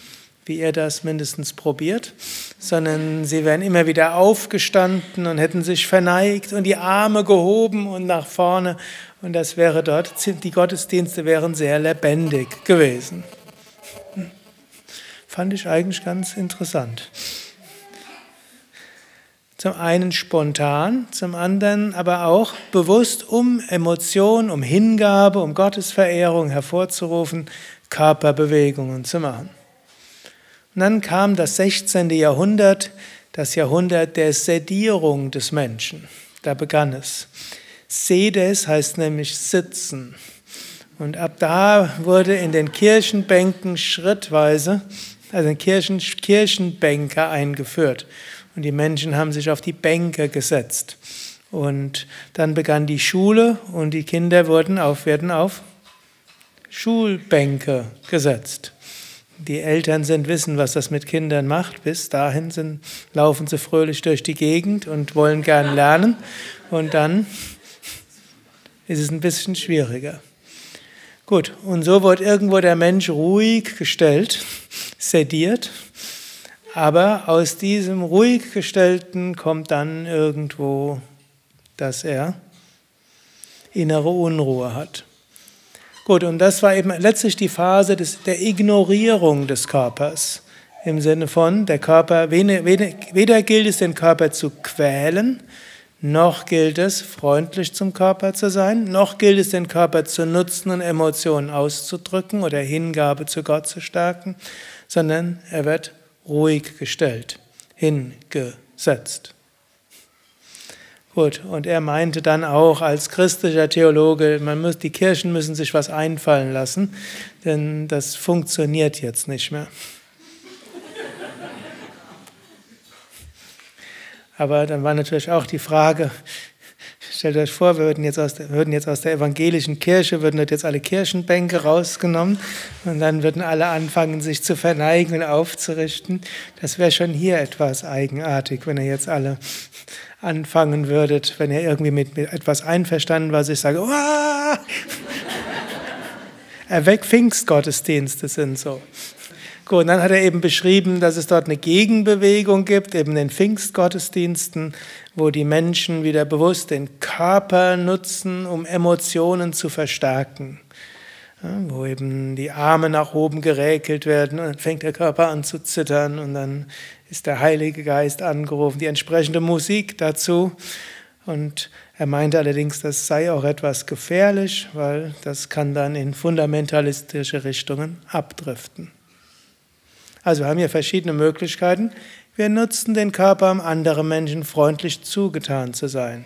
wie er das mindestens probiert, sondern sie wären immer wieder aufgestanden und hätten sich verneigt und die Arme gehoben und nach vorne. Und das wäre dort, die Gottesdienste wären sehr lebendig gewesen. Fand ich eigentlich ganz interessant. Zum einen spontan, zum anderen aber auch bewusst, um Emotion, um Hingabe, um Gottesverehrung hervorzurufen, Körperbewegungen zu machen. Und dann kam das 16. Jahrhundert, das Jahrhundert der Sedierung des Menschen. Da begann es. Sedes heißt nämlich sitzen. Und ab da wurde in den Kirchenbänken schrittweise, also Kirchenbänke eingeführt. Und die Menschen haben sich auf die Bänke gesetzt. Und dann begann die Schule und die Kinder werden auf Schulbänke gesetzt. Die Eltern wissen, was das mit Kindern macht. Bis dahin laufen sie fröhlich durch die Gegend und wollen gern lernen. Und dann ist es ein bisschen schwieriger. Gut, und so wird irgendwo der Mensch ruhig gestellt, sediert. Aber aus diesem ruhig gestellten kommt dann irgendwo, dass er innere Unruhe hat. Gut, und das war eben letztlich die Phase der Ignorierung des Körpers. Im Sinne von, der Körper, weder gilt es, den Körper zu quälen, noch gilt es, freundlich zum Körper zu sein, noch gilt es, den Körper zu nutzen und Emotionen auszudrücken oder Hingabe zu Gott zu stärken, sondern er wird ruhig gestellt, hingesetzt. Gut, und er meinte dann auch als christlicher Theologe, die Kirchen müssen sich was einfallen lassen, denn das funktioniert jetzt nicht mehr. Aber dann war natürlich auch die Frage, stellt euch vor, wir würden jetzt aus der evangelischen Kirche, würden jetzt alle Kirchenbänke rausgenommen und dann würden alle anfangen, sich zu verneigen und aufzurichten. Das wäre schon hier etwas eigenartig, wenn ihr jetzt alle anfangen würdet, wenn ihr irgendwie mit etwas einverstanden war, ich sage, Uah! Pfingstgottesdienste sind so. Gut, und dann hat er eben beschrieben, dass es dort eine Gegenbewegung gibt, eben in Pfingstgottesdiensten, wo die Menschen wieder bewusst den Körper nutzen, um Emotionen zu verstärken. Ja, wo eben die Arme nach oben geräkelt werden und dann fängt der Körper an zu zittern und dann ist der Heilige Geist angerufen, die entsprechende Musik dazu. Und er meinte allerdings, das sei auch etwas gefährlich, weil das kann dann in fundamentalistische Richtungen abdriften. Also wir haben hier verschiedene Möglichkeiten. Wir nutzen den Körper, um anderen Menschen freundlich zugetan zu sein.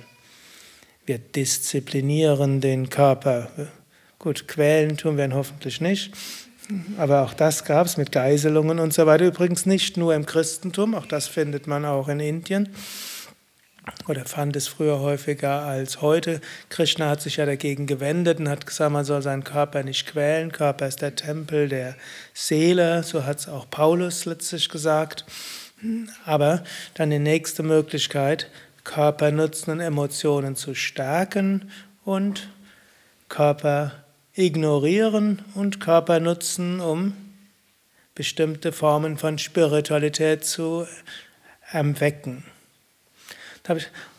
Wir disziplinieren den Körper. Gut, quälen tun wir ihn hoffentlich nicht. Aber auch das gab es mit Geiselungen und so weiter. Übrigens nicht nur im Christentum, auch das findet man auch in Indien. Oder fand es früher häufiger als heute. Krishna hat sich ja dagegen gewendet und hat gesagt, man soll seinen Körper nicht quälen. Körper ist der Tempel der Seele, so hat es auch Paulus letztlich gesagt. Aber dann die nächste Möglichkeit, Körper nutzen und Emotionen zu stärken und Körper ignorieren und Körper nutzen, um bestimmte Formen von Spiritualität zu erwecken.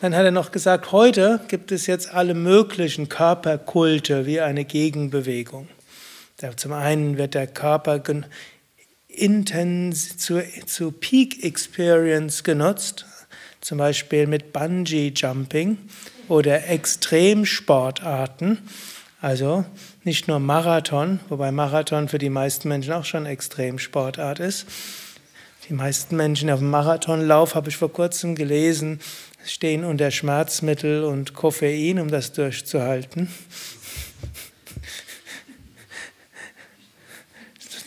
Dann hat er noch gesagt, heute gibt es jetzt alle möglichen Körperkulte wie eine Gegenbewegung. Zum einen wird der Körper zu Peak Experience genutzt, zum Beispiel mit Bungee Jumping oder Extremsportarten, also nicht nur Marathon, wobei Marathon für die meisten Menschen auch schon Extremsportart ist. Die meisten Menschen auf dem Marathonlauf, habe ich vor kurzem gelesen, stehen unter Schmerzmittel und Koffein, um das durchzuhalten.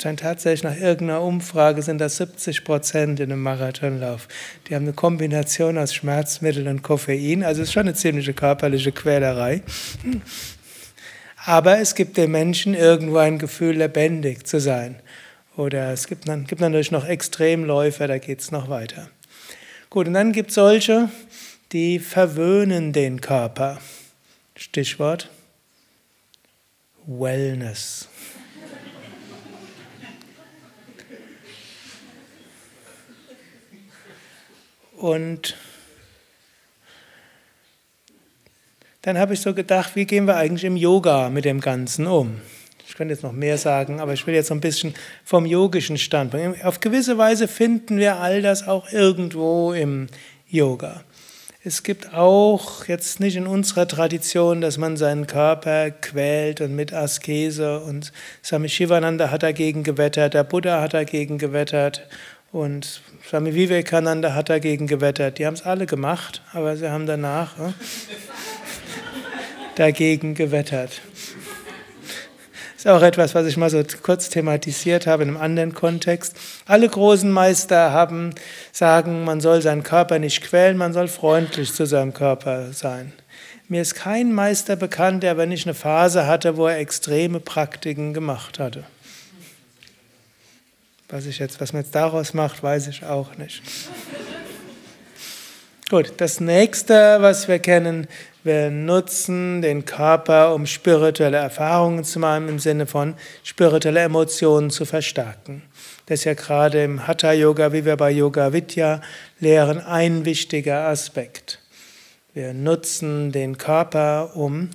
Tatsächlich nach irgendeiner Umfrage sind das 70% in einem Marathonlauf. Die haben eine Kombination aus Schmerzmittel und Koffein, also es ist schon eine ziemliche körperliche Quälerei. Aber es gibt den Menschen irgendwo ein Gefühl, lebendig zu sein. Oder es gibt natürlich noch Extremläufer, da geht es noch weiter. Gut, und dann gibt es solche, die verwöhnen den Körper. Stichwort Wellness. Und dann habe ich so gedacht, wie gehen wir eigentlich im Yoga mit dem Ganzen um? Ich könnte jetzt noch mehr sagen, aber ich will jetzt so ein bisschen vom yogischen Standpunkt. Auf gewisse Weise finden wir all das auch irgendwo im Yoga. Es gibt auch jetzt nicht in unserer Tradition, dass man seinen Körper quält und mit Askese und Swami Sivananda hat dagegen gewettert, der Buddha hat dagegen gewettert und Swami Vivekananda hat dagegen gewettert. Die haben es alle gemacht, aber sie haben danach dagegen gewettert. Das ist auch etwas, was ich mal so kurz thematisiert habe in einem anderen Kontext. Alle großen Meister sagen, man soll seinen Körper nicht quälen, man soll freundlich zu seinem Körper sein. Mir ist kein Meister bekannt, der aber nicht eine Phase hatte, wo er extreme Praktiken gemacht hatte. Was man jetzt daraus macht, weiß ich auch nicht. Gut, das nächste, was wir kennen, wir nutzen den Körper, um spirituelle Erfahrungen zu machen, im Sinne von spirituelle Emotionen zu verstärken. Das ist ja gerade im Hatha-Yoga, wie wir bei Yoga Vidya lehren, ein wichtiger Aspekt. Wir nutzen den Körper, um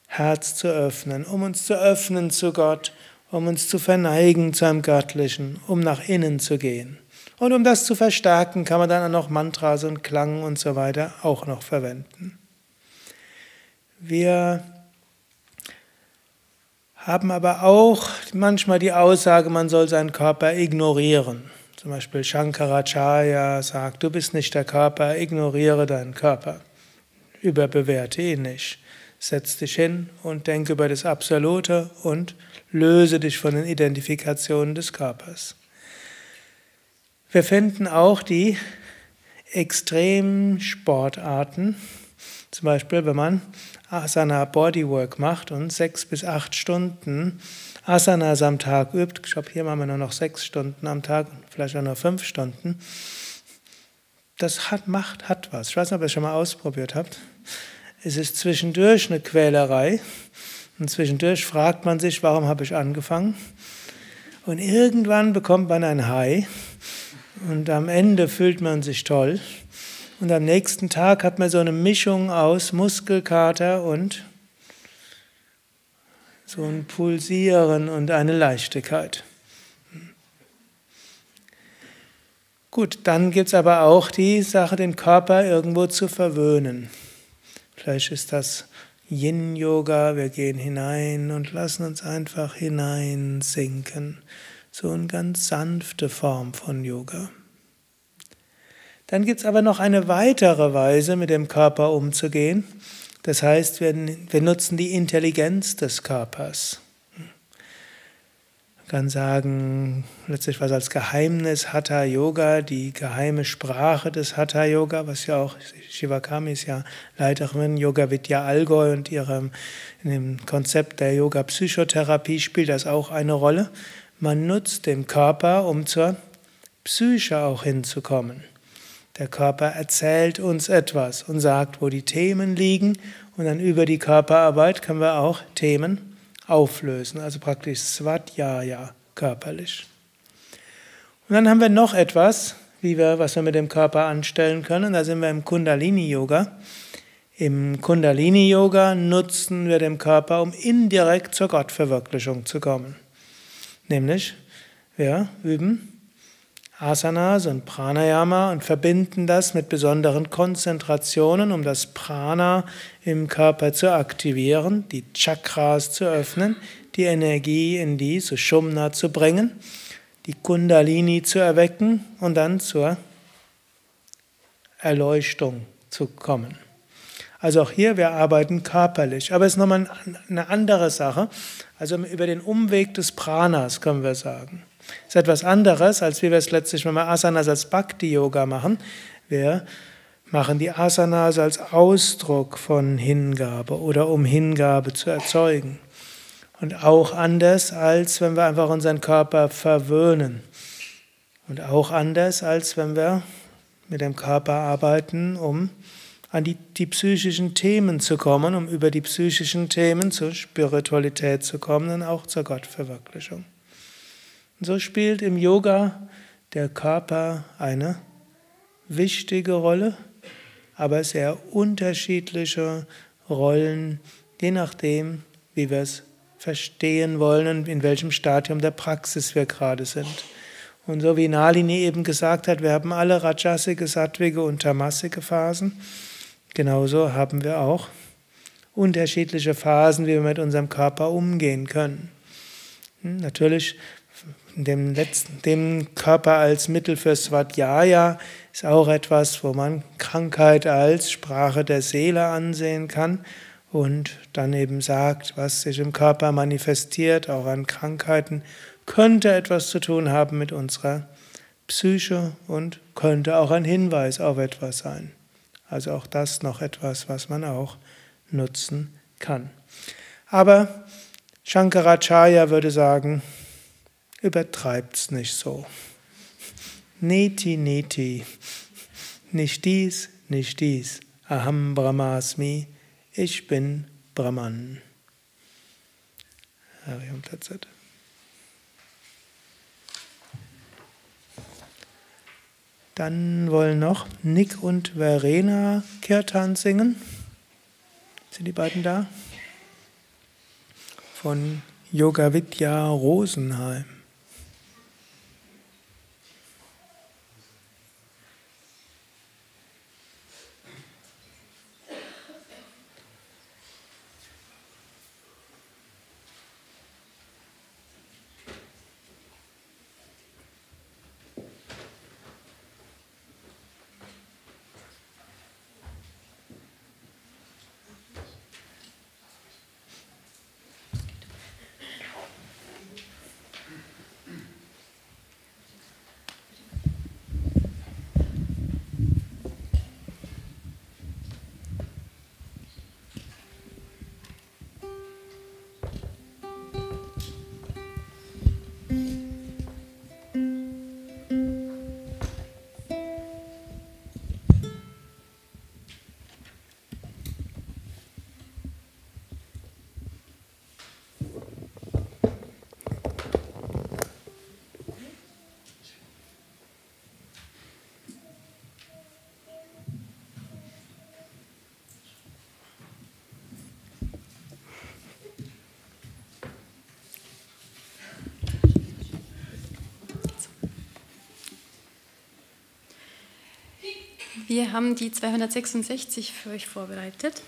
Herz zu öffnen, um uns zu öffnen zu Gott, um uns zu verneigen zu einem Göttlichen, um nach innen zu gehen. Und um das zu verstärken, kann man dann auch noch Mantras und Klang und so weiter auch noch verwenden. Wir haben aber auch manchmal die Aussage, man soll seinen Körper ignorieren. Zum Beispiel Shankaracharya sagt, du bist nicht der Körper, ignoriere deinen Körper. überbewerte ihn nicht. Setz dich hin und denke über das Absolute und löse dich von den Identifikationen des Körpers. Wir finden auch die extremen Sportarten, zum Beispiel wenn man Asana Bodywork macht und 6 bis 8 Stunden Asanas am Tag übt. Ich glaube, hier machen wir nur noch 6 Stunden am Tag, vielleicht auch nur 5 Stunden. Das hat was. Ich weiß nicht, ob ihr es schon mal ausprobiert habt. Es ist zwischendurch eine Quälerei und zwischendurch fragt man sich, warum habe ich angefangen? Und irgendwann bekommt man ein High und am Ende fühlt man sich toll und am nächsten Tag hat man so eine Mischung aus Muskelkater und so ein Pulsieren und eine Leichtigkeit. Gut, dann gibt es aber auch die Sache, den Körper irgendwo zu verwöhnen. Vielleicht ist das Yin-Yoga, wir gehen hinein und lassen uns einfach hineinsinken. So eine ganz sanfte Form von Yoga. Dann gibt es aber noch eine weitere Weise, mit dem Körper umzugehen. Das heißt, wir nutzen die Intelligenz des Körpers. Man kann sagen, letztlich was als Geheimnis Hatha Yoga, die geheime Sprache des Hatha Yoga, was ja auch Shivakami ist ja Leiterin Yoga Vidya Allgäu und in dem Konzept der Yoga Psychotherapie spielt das auch eine Rolle. Man nutzt den Körper, um zur Psyche auch hinzukommen. Der Körper erzählt uns etwas und sagt, wo die Themen liegen, und dann über die Körperarbeit können wir auch Themen auflösen, also praktisch Svadhyaya, körperlich. Und dann haben wir noch etwas, was wir mit dem Körper anstellen können, da sind wir im Kundalini-Yoga. Im Kundalini-Yoga nutzen wir den Körper, um indirekt zur Gottverwirklichung zu kommen. Nämlich, wir üben Asanas und Pranayama und verbinden das mit besonderen Konzentrationen, um das Prana im Körper zu aktivieren, die Chakras zu öffnen, die Energie in die Sushumna zu bringen, die Kundalini zu erwecken und dann zur Erleuchtung zu kommen. Also auch hier, wir arbeiten körperlich, aber es ist nochmal eine andere Sache. Also über den Umweg des Pranas können wir sagen. Das ist etwas anderes, als wie wir es letztlich, wenn wir Asanas als Bhakti-Yoga machen. Wir machen die Asanas als Ausdruck von Hingabe oder um Hingabe zu erzeugen. Und auch anders, als wenn wir einfach unseren Körper verwöhnen. Und auch anders, als wenn wir mit dem Körper arbeiten, um an die psychischen Themen zu kommen, um über die psychischen Themen zur Spiritualität zu kommen und auch zur Gottverwirklichung. Und so spielt im Yoga der Körper eine wichtige Rolle, aber sehr unterschiedliche Rollen, je nachdem, wie wir es verstehen wollen und in welchem Stadium der Praxis wir gerade sind. Und so wie Nalini eben gesagt hat, wir haben alle rajasige, sattvige und tamasige Phasen. Genauso haben wir auch unterschiedliche Phasen, wie wir mit unserem Körper umgehen können. Natürlich, dem Körper als Mittel für Svadhyaya ist auch etwas, wo man Krankheit als Sprache der Seele ansehen kann und dann eben sagt, was sich im Körper manifestiert, auch an Krankheiten, könnte etwas zu tun haben mit unserer Psyche und könnte auch ein Hinweis auf etwas sein. Also auch das noch etwas, was man auch nutzen kann. Aber Shankaracharya würde sagen, übertreibt's nicht so. Neti, neti. Nicht dies, nicht dies. Aham Brahmasmi. Ich bin Brahman. Hariam Tatsat. Dann wollen noch Nick und Verena Kirtan singen. Sind die beiden da? Von Yoga Vidya Rosenheim. Wir haben die 266 für euch vorbereitet.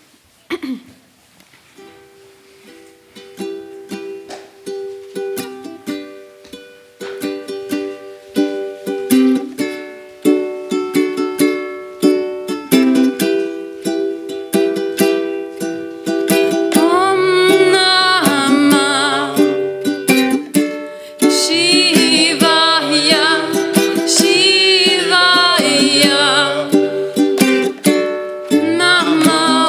Namo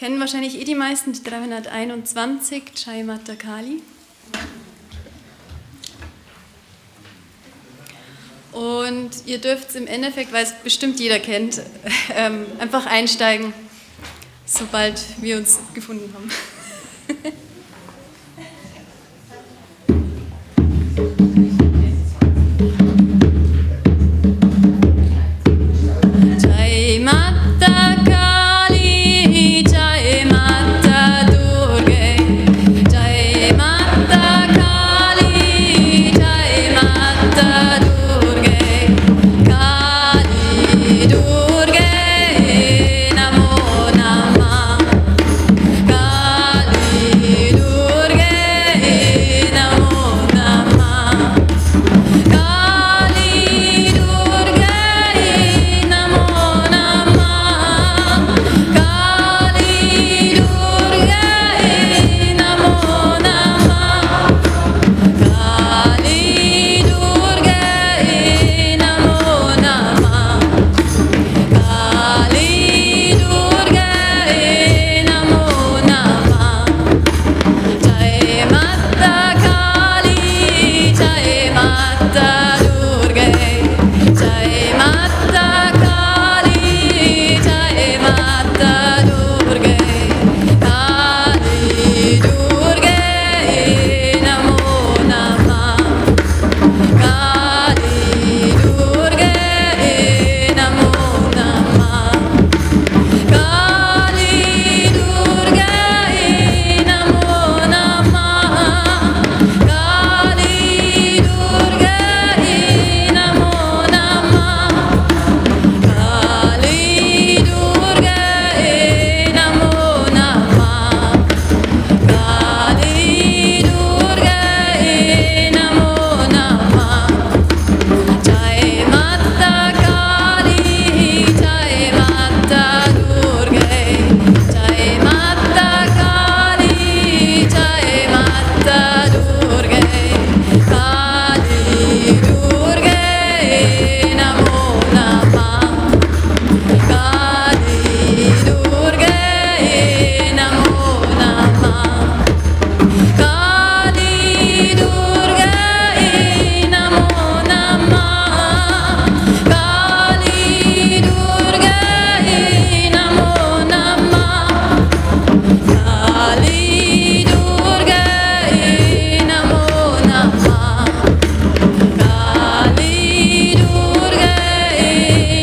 kennen wahrscheinlich die meisten, die 321, Jaya Mata Kali. Und ihr dürft im Endeffekt, weil es bestimmt jeder kennt, einfach einsteigen, sobald wir uns gefunden haben. Jai Mata Kali, Jai Mata Durga, Jai Mata Kali, Jai Mata Durga, Kali Durga, Namo Namah, Kali Durga, Namo Namah, Kali Durga, Namo Namah, Kali Durga, Namo Namah, Kali Durga, Namo Namah, Kali Durga, Namo Namah, Jai Mata Kali, Jai Mata Durga, Jai Mata Kali, Jai Mata Durga, Kali Durga, Namo Namah, Kali Durga, Namo Namah, Kali Durga, Namo Namah, Kali Durga, Namo Namah, Kali Durga, Namo Namah, Kali Durga, Namo Namah, Jai Mata Kali, Jai Mata Durga, Jai Mata Kali, Jai Mata Durga, Kali Durga, Namo Namah, Kali Durga, Namo Namah, Kali Durga, Namo Namah, Kali Durga, Namo Namah, Kali Durga, Namo Namah, Kali Durga,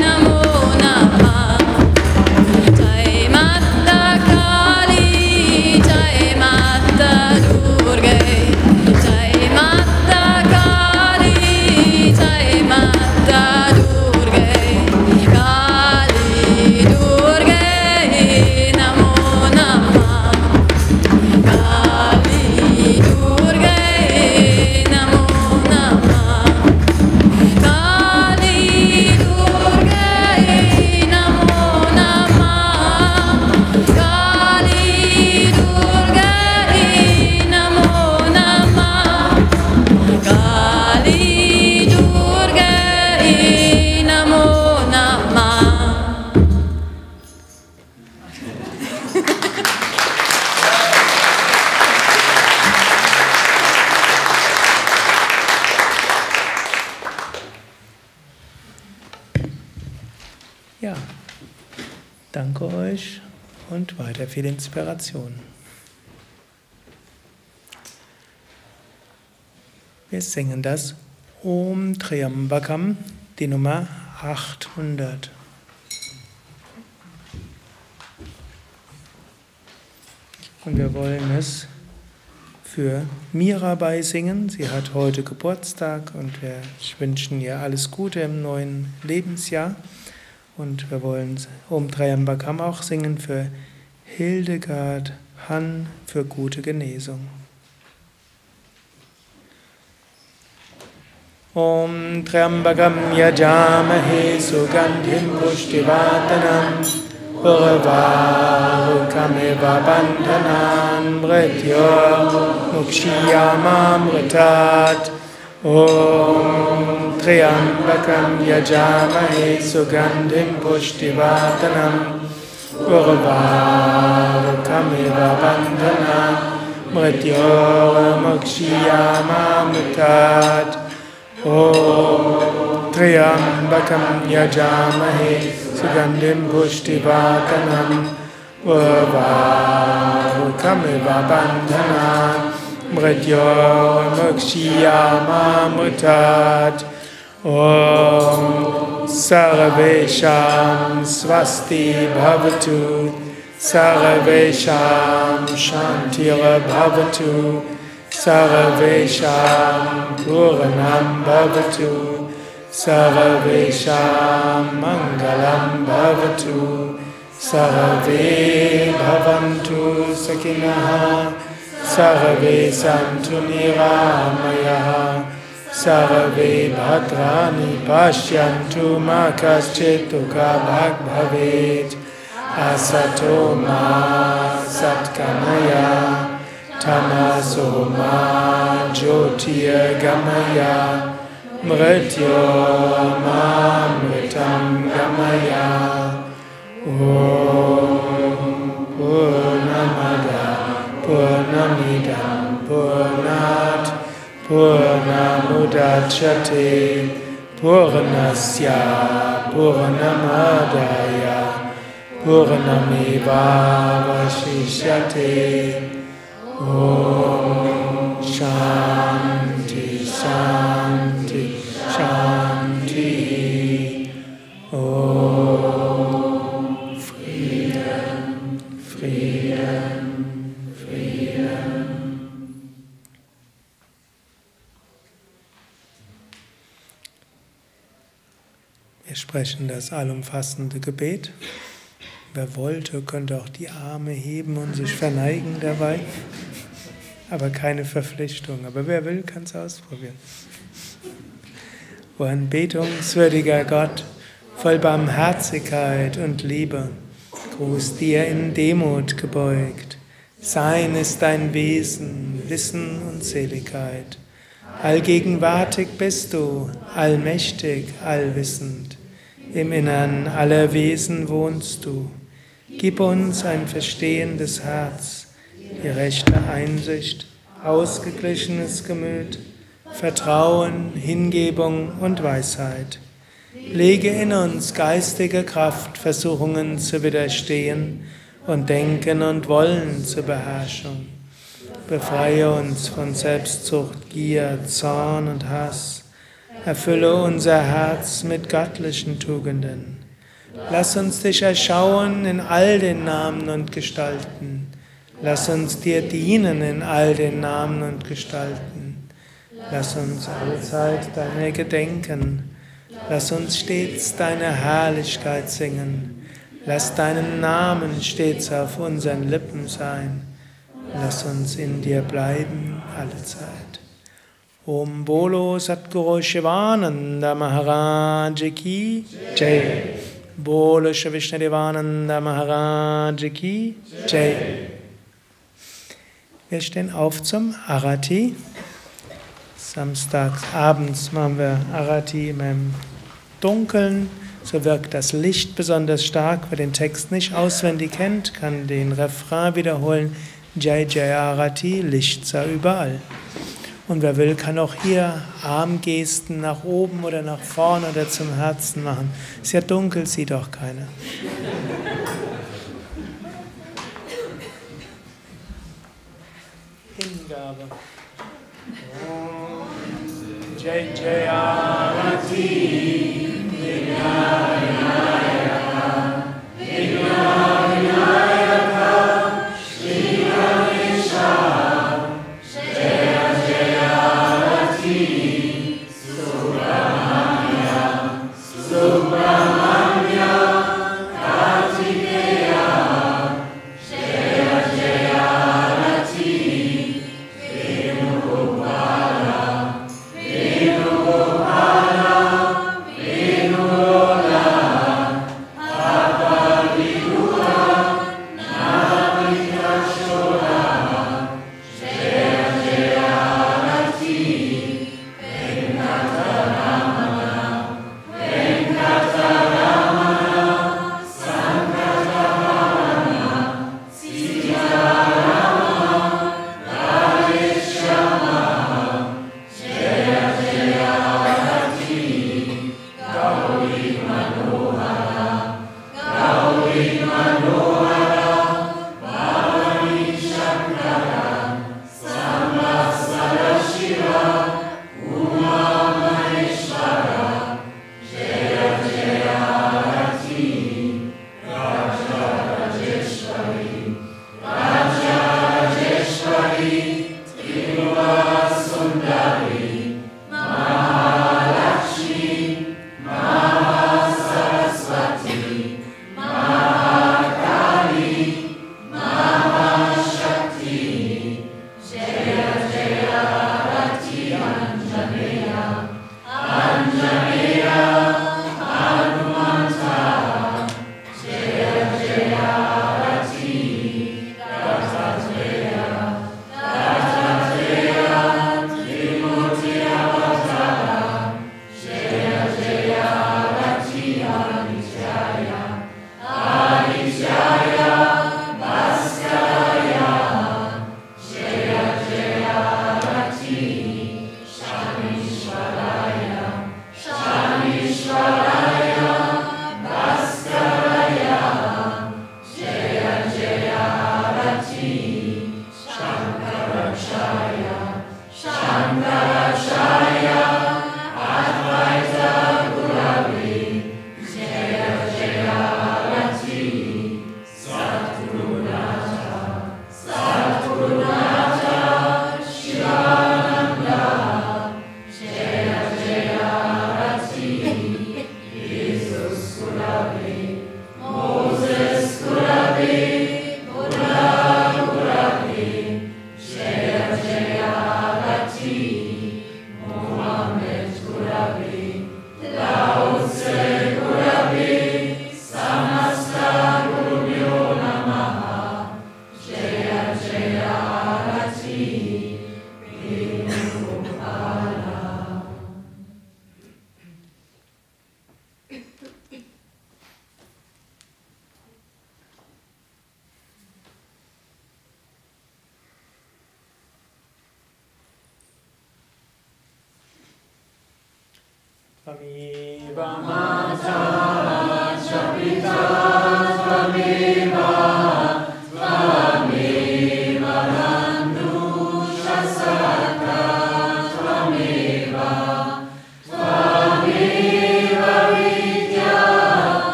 Namo Namah, Jai Mata Kali, Jai Mata Durga, Jai Mata Kali, Jai Mata Durga, Kali Durga, Namo Namah, Kali Durga, Namo Namah, Kali Durga, Namo Namah, Kali Durga, Namo Namah, Kali Durga, Namo Namah. Ja, danke euch und weiter viel Inspiration. Wir singen das Om Triambakam, die Nummer 800. Und wir wollen es für Mirabai singen. Sie hat heute Geburtstag und wir wünschen ihr alles Gute im neuen Lebensjahr. Und wir wollen Om Triambakam auch singen für Hildegard Han für gute Genesung. Om Triambakam yajamahe sugandhim pushtivartanam urvarukamiva bandhanan mrityor mukshiyamamritat. Om Triambakam yajamahe sugandhim pushtivartanam Urvarukamiva bandhanam mrityora-mokshiyama-mutat. Om Triambakam yajamahe sugandhim pushtivartanam urvarukamiva bandhanam mrityora-mokshiyama-mutat. Om Sarvesham Swasti Bhavatu Sarvesham Shantira Bhavatu Sarvesham Puranam Bhavatu Sarvesham Mangalam Bhavatu Sarve Bhavantu Sakinaha Sarve Santu Niramayaha Sarve Bhadrani Pashyantu Ma Kaschit Dukhabhag Bhavet Asato Ma Satkamaya Tamaso Ma Jyotir Gamaya Mrityo Ma Mritam Gamaya. Om Purnamada Purnamidam Purnat Purnamudachyate Purnasya Purnamadaya Purnameva Vashishyate. Om Shanti Shanti Shanti. Om Frieden Frieden Frieden. Wir sprechen das allumfassende Gebet. Wer wollte, könnte auch die Arme heben und sich verneigen dabei. Aber keine Verpflichtung. Aber wer will, kann es ausprobieren. O anbetungswürdiger Gott, voll Barmherzigkeit und Liebe, Gruß dir in Demut gebeugt. Sein ist dein Wesen, Wissen und Seligkeit. Allgegenwärtig bist du, allmächtig, allwissend. Im Innern aller Wesen wohnst du. Gib uns ein verstehendes Herz, die rechte Einsicht, ausgeglichenes Gemüt, Vertrauen, Hingebung und Weisheit. Lege in uns geistige Kraft, Versuchungen zu widerstehen und Denken und Wollen zur Beherrschung. Befreie uns von Selbstsucht, Gier, Zorn und Hass. Erfülle unser Herz mit göttlichen Tugenden. Lass uns dich erschauen in all den Namen und Gestalten. Lass uns dir dienen in all den Namen und Gestalten. Lass uns allezeit deiner gedenken. Lass uns stets deine Herrlichkeit singen. Lass deinen Namen stets auf unseren Lippen sein. Lass uns in dir bleiben allezeit. Om Bolo Satguru Sivananda Maharaj Ki Jai. Bolo Vishnu-devananda Maharaj Ki Jai. Wir stehen auf zum Arati. Samstags abends machen wir Arati im Dunkeln. So wirkt das Licht besonders stark. Wer den Text nicht auswendig kennt, kann den Refrain wiederholen. Jai Jaya Arati, Licht sei überall. Und wer will, kann auch hier Armgesten nach oben oder nach vorne oder zum Herzen machen. Ist ja dunkel, sieht auch keiner. Hingabe. Jai Jai Arati, Vidya-Satsang, Vidya-Satsang, Shri Ganesha, Jaya Jaya Arati, Subramanya, Kartikeya, Jaya Jaya Arati, Venugopala, Venugopala,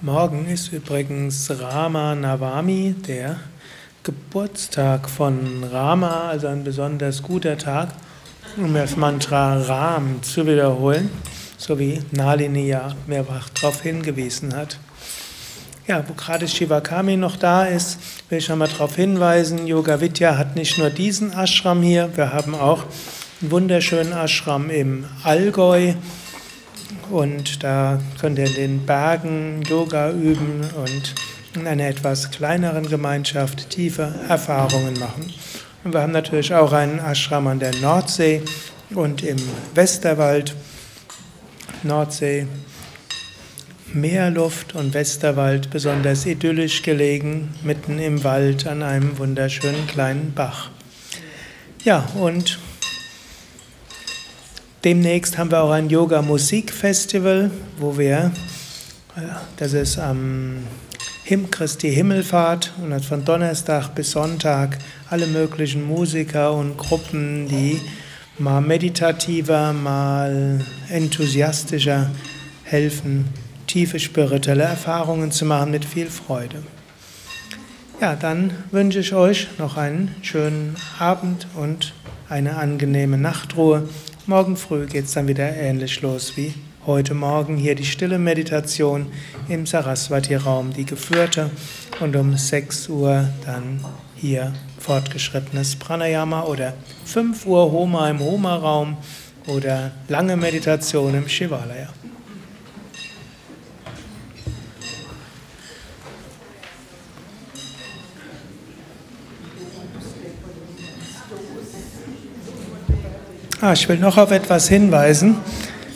Morgen ist übrigens Rama Navami, der Geburtstag von Rama, also ein besonders guter Tag, um das Mantra Ram zu wiederholen, so wie Nalini ja mehrfach darauf hingewiesen hat. Ja, wo gerade Shivakami noch da ist, will ich nochmal darauf hinweisen, Yoga Vidya hat nicht nur diesen Ashram hier, wir haben auch einen wunderschönen Ashram im Allgäu. Und da könnt ihr in den Bergen Yoga üben und in einer etwas kleineren Gemeinschaft tiefe Erfahrungen machen. Und wir haben natürlich auch einen Ashram an der Nordsee und im Westerwald. Nordsee Meerluft und Westerwald besonders idyllisch gelegen, mitten im Wald an einem wunderschönen kleinen Bach. Ja, und demnächst haben wir auch ein Yoga-Musik-Festival, das ist am Christi Himmelfahrt und hat von Donnerstag bis Sonntag alle möglichen Musiker und Gruppen, die mal meditativer, mal enthusiastischer helfen, tiefe spirituelle Erfahrungen zu machen mit viel Freude. Ja, dann wünsche ich euch noch einen schönen Abend und eine angenehme Nachtruhe. Morgen früh geht es dann wieder ähnlich los wie heute Morgen. Hier die stille Meditation im Saraswati-Raum, die geführte. Und um 6 Uhr dann hier fortgeschrittenes Pranayama oder 5 Uhr Homa im Homa-Raum oder lange Meditation im Shivalaya. Ich will noch auf etwas hinweisen.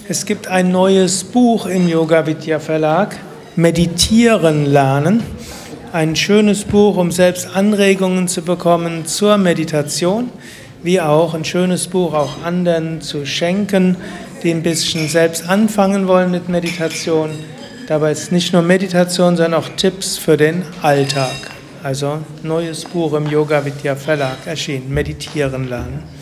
Es gibt ein neues Buch im Yoga Vidya Verlag, Meditieren lernen. Ein schönes Buch, um selbst Anregungen zu bekommen zur Meditation, wie auch ein schönes Buch auch anderen zu schenken, die ein bisschen selbst anfangen wollen mit Meditation. Dabei ist nicht nur Meditation, sondern auch Tipps für den Alltag. Also neues Buch im Yoga Vidya Verlag erschienen, Meditieren lernen.